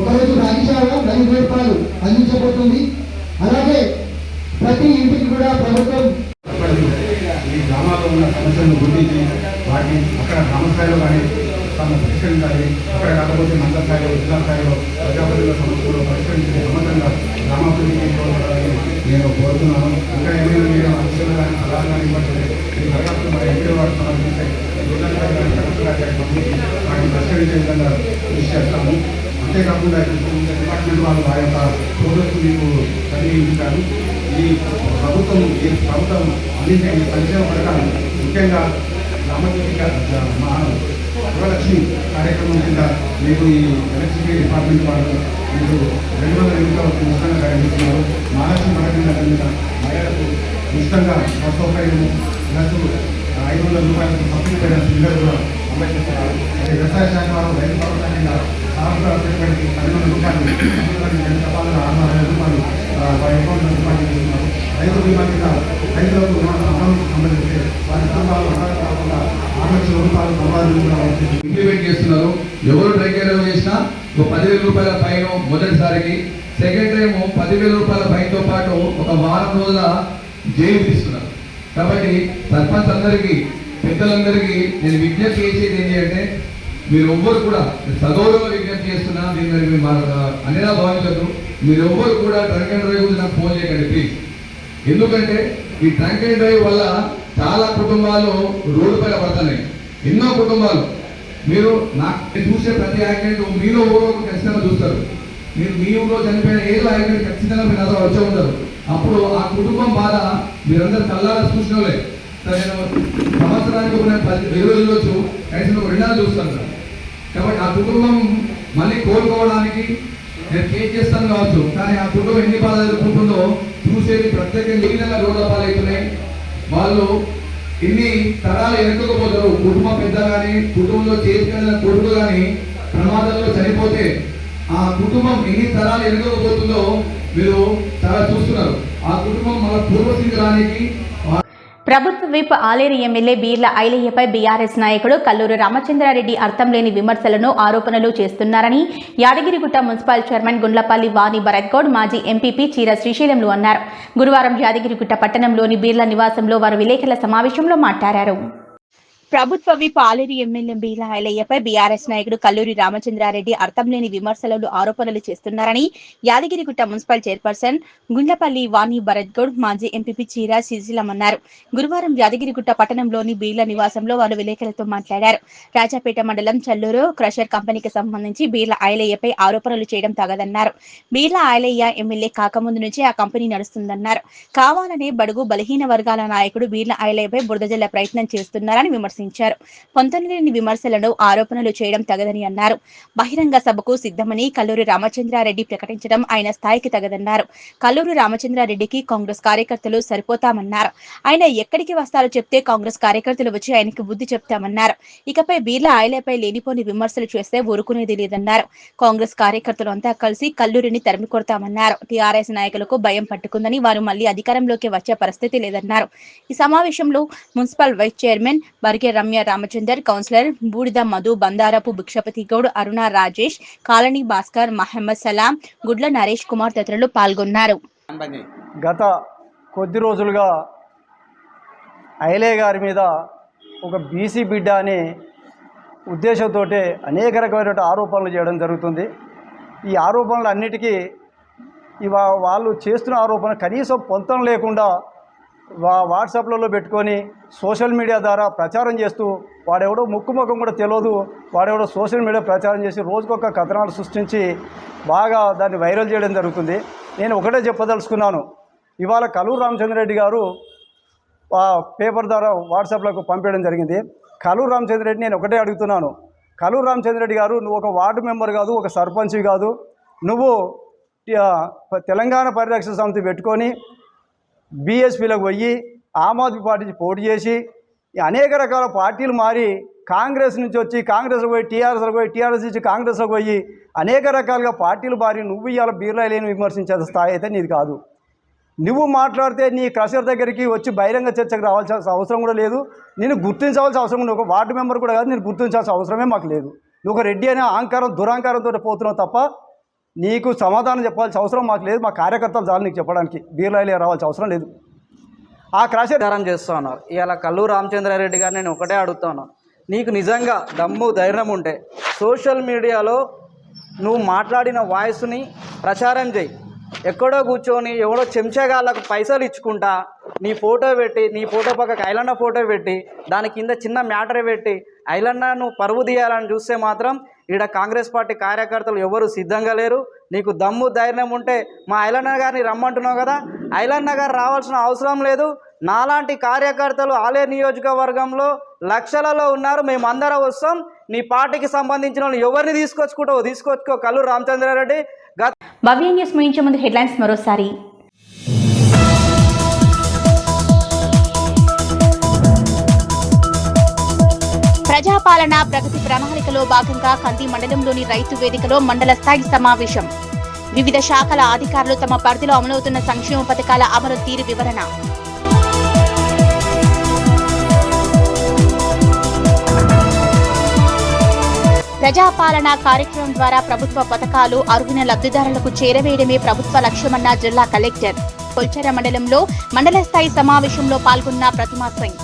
ఒకరోజు రాగి జావ 40 రూపాయలు అందించబోతుంది. అలాగే ప్రతి ఇంటికి కూడా ప్రభుత్వం ఈ గ్రామాల్లో ఉన్న సమస్యలను గుర్తించి వాటిని అక్కడ గ్రామ స్థాయిలో కానీ పరిష్కరించాలి. అక్కడ కాకపోతే మండల స్థాయిలో, జిల్లా స్థాయిలో ప్రజాప్రతినిధుల సమస్యలు పరిష్కరించే సమర్థంగా గ్రామాభివృద్ధికి తోడ్పడాలని నేను కోరుతున్నాను. ఇంకా ఏమైనా మీరు అంశాలు కానీ సలహాలు కానీ ఇవ్వట్లేదు ఈ దరఖాస్తు మన ఎంపీ వారు సమర్పిస్తే జిల్లా స్థాయి కానీ కలెక్టర్ గారి పంపించి వాటిని పరిష్కరించే విధంగా కృషి చేస్తాము. అంతేకాకుండా డిపార్ట్మెంట్ వాళ్ళు వారి యొక్క ప్రోగ్రెస్ మీకు కలిగించారు. ఈ ప్రభుత్వం అందించే సంక్షేమ పథకాలు ముఖ్యంగా గృహలక్ష్మి కార్యక్రమం కింద మీకు ఈ ఎలక్ట్రిసిటీ డిపార్ట్మెంట్ వాళ్ళు మీకు 200 యూనిట్ల ఉచితంగా అందిస్తున్నారు. మహాలక్ష్మి పథకం కింద మహిళలకు ఉచితంగా సౌకర్యము ప్లస్ 500 రూపాయలకు సబ్సిడీ పైన సిలిండర్ కూడా అమలు చేస్తున్నారు. వ్యవసాయ శాఖ వారు రైతు భరోసా కింద సాగుగా పెట్టుబడికి 1200 రూపాయలు 2 తపాలు 6,000 రూపాయలు వారి అకౌంట్లో డిపాజిట్ చేస్తున్నారు. రైతు బీమా కింద రైతులకు సంబంధించి వారి కుటుంబాలు కాకుండా 6 లక్షల రూపాయలు సంపాదించడం ఇంప్లిమెంట్ చేస్తున్నారు. ఎవరు ట్రైకేర్ చేసినా 10,000 రూపాయల ఫైన్ మొదటిసారికి, సెకండ్ టైం 10,000 రూపాయల ఫైన్తో పాటు ఒక వారం రోజుల జైలు తీస్తున్నారు. కాబట్టి సర్పంచ్ అందరికీ, పెద్దలందరికీ నేను విజ్ఞప్తి చేసేది ఏంటి అంటే మీరు ఎవ్వరు కూడా సగౌరవ విజ్ఞప్తి చేస్తున్నా, దీన్ని మీరు అనేలా భావించద్దు. మీరు ఎవ్వరు కూడా ట్రంక్ అండ్ డ్రైవ్ నాకు ఫోన్ చేయకండి ప్లీజ్. ఎందుకంటే ఈ ట్రంక్ అండ్ డ్రైవ్ వల్ల చాలా కుటుంబాలు రోడ్డు పైన పడుతున్నాయి. ఎన్నో కుటుంబాలు మీరు నాకు చూసే ప్రతి యాక్సిడెంట్ మీలో ఊరో ఖచ్చితంగా చూస్తారు. మీరు మీ ఊళ్ళో చనిపోయిన ఏదో యాక్సిడెంట్ ఖచ్చితంగా మీరు అసలు వచ్చే ఉంటారు. అప్పుడు ఆ కుటుంబం బాధ మీరందరూ కళ్ళారా చూసినోలే. నేను సంవత్సరానికి 10 రోజులు వచ్చు, కనీసం 2 నెలలు చూస్తాను. కాబట్టి ఆ కుటుంబం మళ్ళీ కోలుకోవడానికి నేను కేర్ చేస్తాను కావచ్చు, కానీ ఆ కుటుంబం ఎన్ని బాధలు ఎదుర్కొంటుందో చూసేది ప్రత్యేకంగా ఈ నెల రోడ్ల పాలవుతున్నాయి. వాళ్ళు ఇన్ని తరాలు వెనుకపోతారు. కుటుంబం పెద్ద కానీ, కుటుంబంలో చేసుకెళ్ళిన కొడుకు కానీ ప్రమాదంలో చనిపోతే ఆ కుటుంబం ఎన్ని తరాలు వెనుకపోతుందో మీరు చాలా చూస్తున్నారు. ఆ కుటుంబం మన పూర్వస్థితి రానికి ప్రభుత్వ విప్ ఆలేరు ఎమ్మెల్యే బీర్ల ఐలయ్యపై బీఆర్ఎస్ నాయకుడు కల్లూరు రామచంద్రారెడ్డి అర్థం లేని విమర్శలను, ఆరోపణలు చేస్తున్నారని యాదగిరిగుట్ట మున్సిపల్ చైర్మన్ గుండ్లపల్లి వాణి భరత్గౌడ్, మాజీ ఎంపీపీ చీర శ్రీశైలంలు అన్నారు. గురువారం యాదగిరిగుట్ట పట్టణంలోని బీర్ల నివాసంలో వారు విలేకరుల సమావేశంలో మాట్లాడారు. ప్రభుత్వ విప్ ఆలేరు ఎమ్మెల్యే బీర్ల ఐలయ్యపై బీఆర్ఎస్ నాయకుడు కల్లూరి రామచంద్రారెడ్డి అర్థం లేని విమర్శలను, ఆరోపణలు చేస్తున్నారని యాదగిరిగుట్ట మున్సిపల్ చైర్పర్సన్ గుండ్లపల్లి వాణి భరత్గౌడ్, మాజీ ఎంపీపీ చీర శ్రీశైలం అన్నారు. గురువారం యాదగిరిగుట్ట పట్టణంలోని బీర్ల నివాసంలో వారు విలేకరులతో మాట్లాడారు. రాజాపేట మండలం చల్లూరు క్రషర్ కంపెనీకి సంబంధించి బీర్ల ఐలయ్యపై ఆరోపణలు చేయడం తగదన్నారు. బీర్ల ఐలయ్య ఎమ్మెల్యే కాకముందు నుంచే ఆ కంపెనీ నడుస్తుందన్నారు. కావాలనే బడుగు బలహీన వర్గాల నాయకుడు బీర్ల ఐలయ్యపై బురదజల్ల ప్రయత్నం చేస్తున్నారని విమర్శించారు. పొంతనలేని విమర్శలను, ఆరోపణలు చేయడం తగదని అన్నారు. బహిరంగ సభకు సిద్ధమని కల్లూరి రామచంద్రారెడ్డి ప్రకటించడం ఆయన స్థాయికి తగదన్నారు. కల్లూరి రామచంద్రారెడ్డికి కాంగ్రెస్ కార్యకర్తలు సరిపోతామన్నారు. ఆయన ఎక్కడికి వస్తారో చెప్తే కాంగ్రెస్ కార్యకర్తలు వచ్చి ఆయనకు బుద్ధి చెప్తామన్నారు. ఇకపై బీర్ల ఐలయ్యపై లేనిపోని విమర్శలు చేస్తే ఊరుకునేది లేదన్నారు. కాంగ్రెస్ కార్యకర్తలు అంతా కలిసి కల్లూరిని తరిమి కొడతామన్నారు. టీఆర్ఎస్ నాయకులకు భయం పట్టుకుందని, వారు మళ్లీ అధికారంలోకి వచ్చే పరిస్థితి లేదన్నారు. ఈ సమావేశంలో municipal vice chairman Barge Ramya Ramachandar, councillor Budida Madhu, Bandarapu Bhikshapathi Goud, Aruna Rajesh, colony Bhaskar, Mohammed Salam, Gudla Naresh Kumar తదితరులు పాల్గొన్నారు. గత కొద్ది రోజులుగా ఐలే గారి మీద ఒక బీసీ బిడ్డ అనే ఉద్దేశంతో అనేక రకమైన ఆరోపణలు చేయడం జరుగుతుంది. ఈ ఆరోపణలు అన్నిటికీ వాళ్ళు చేస్తున్న ఆరోపణ కనీసం పొంతం లేకుండా వాట్సాప్లలో పెట్టుకొని సోషల్ మీడియా ద్వారా ప్రచారం చేస్తూ వాడెవడో ముక్కుముఖం కూడా తెలియదు, వాడెవడో సోషల్ మీడియా ప్రచారం చేసి రోజుకొక కథనాలు సృష్టించి బాగా దాన్ని వైరల్ చేయడం జరుగుతుంది. నేను ఒకటే చెప్పదలుచుకున్నాను. ఇవాళ కల్లూరు రామచంద్రరెడ్డి గారు పేపర్ ద్వారా వాట్సాప్లకు పంపించడం జరిగింది. కల్లూరు రామచంద్రరెడ్డి నేను ఒకటే అడుగుతున్నాను. కల్లూరు రామచంద్రరెడ్డి గారు, నువ్వు ఒక వార్డు మెంబర్ కాదు, ఒక సర్పంచ్ కాదు, నువ్వు తెలంగాణ పరిరక్షణ సమితి పెట్టుకొని బీఎస్పీలకు పోయి ఆమ్ ఆద్మీ పార్టీ నుంచి పోటీ చేసి అనేక రకాల పార్టీలు మారి కాంగ్రెస్ నుంచి వచ్చి కాంగ్రెస్లో పోయి టీఆర్ఎస్లో పోయి టీఆర్ఎస్ నుంచి కాంగ్రెస్లో పోయి అనేక రకాలుగా పార్టీలు మారి నువ్వు ఇవాళ బీర్లా లేని విమర్శించే స్థాయి అయితే నీది కాదు. నువ్వు మాట్లాడితే నీ క్రషర్ దగ్గరికి వచ్చి బహిరంగ చర్చకు రావాల్సిన అవసరం కూడా లేదు. నేను గుర్తించవలసిన అవసరం కూడా, ఒక వార్డు మెంబర్ కూడా కాదు, నేను గుర్తించాల్సిన అవసరమే మాకు లేదు. నువ్వు ఒక రెడ్డి అనే అహంకారం దురహంకారంతో పోతున్నావు తప్ప నీకు సమాధానం చెప్పాల్సిన అవసరం మాకు లేదు. మా కార్యకర్తలు చాలు నీకు చెప్పడానికి, బీర్లాయిలే రావాల్సిన అవసరం లేదు. ఆ క్రాషర్ చేస్తూ ఉన్నారు. ఇవాళ కల్లూరు రామచంద్రారెడ్డి గారు నేను ఒకటే అడుగుతాను, నీకు నిజంగా దమ్ము ధైర్యం ఉంటే సోషల్ మీడియాలో నువ్వు మాట్లాడిన వాయిస్ని ప్రచారం చేయి. ఎక్కడో కూర్చొని ఎవడో చెంచాగాళ్ళకు పైసలు ఇచ్చుకుంటా నీ ఫోటో పెట్టి, నీ ఫోటో పక్కకు ఐలన్న ఫోటో పెట్టి, దాని కింద చిన్న మ్యాటరే పెట్టి ఐలన్న నువ్వు పరువు తీయాలని చూస్తే మాత్రం ఈడ కాంగ్రెస్ పార్టీ కార్యకర్తలు ఎవరు సిద్ధంగా లేరు. నీకు దమ్ము ధైర్యం ఉంటే మా ఐలన్న గారిని రమ్మంటున్నావు కదా, ఐలన్న గారు రావాల్సిన అవసరం లేదు. నాలాంటి కార్యకర్తలు ఆలయ నియోజకవర్గంలో లక్షలలో ఉన్నారు, మేమందరం వస్తాం. నీ పార్టీకి సంబంధించిన వాళ్ళు ఎవరిని తీసుకొచ్చుకో కల్లూరు రామచంద్రారెడ్డి. భవ్య న్యూస్ ముగించే ముందు హెడ్లైన్స్ మరోసారి. ప్రజాపాలన ప్రగతి ప్రణాళికలో భాగంగా కంది మండలంలోని రైతు వేదికలో మండల స్థాయి సమావేశం. వివిధ శాఖల అధికారులు తమ పరిధిలో అమలవుతున్న సంక్షేమ పథకాల అమలు తీరు వివరణ. ప్రజాపాలన కార్యక్రమం ద్వారా ప్రభుత్వ పథకాలు అర్హులైన లబ్ధిదారులకు చేరవేయడమే ప్రభుత్వ లక్ష్యమన్న జిల్లా కలెక్టర్. కొల్చెర మండలంలో మండల స్థాయి సమావేశంలో పాల్గొన్న ప్రతిమా సింగ్.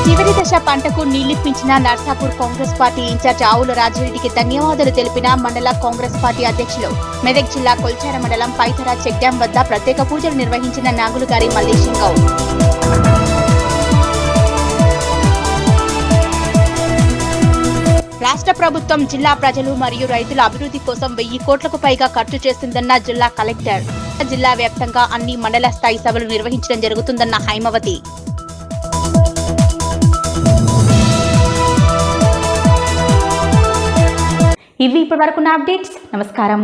చివరి దశ పంటకు నీళ్లిప్పించిన నర్సాపూర్ కాంగ్రెస్ పార్టీ ఇన్ఛార్జ్ ఆవుల రాజిరెడ్డికి ధన్యవాదాలు తెలిపిన మండల కాంగ్రెస్ పార్టీ అధ్యక్షులు. మెదక్ జిల్లా కొల్చెర మండలం పైతర చెక్ డ్యాం వద్ద ప్రత్యేక పూజలు నిర్వహించిన నాగులుగారి మల్లేశం గౌడ్. రాష్ట్ర ప్రభుత్వం జిల్లా ప్రజలు మరియు రైతుల అభివృద్ధి కోసం 1000 కోట్లకు పైగా ఖర్చు చేస్తుందన్న జిల్లా కలెక్టర్. జిల్లా వ్యాప్తంగా అన్ని మండల స్థాయి సభలు నిర్వహించడం జరుగుతుందన్న హైమవతి. ఇవి ఇప్పటివరకున్న అప్డేట్స్. నమస్కారం.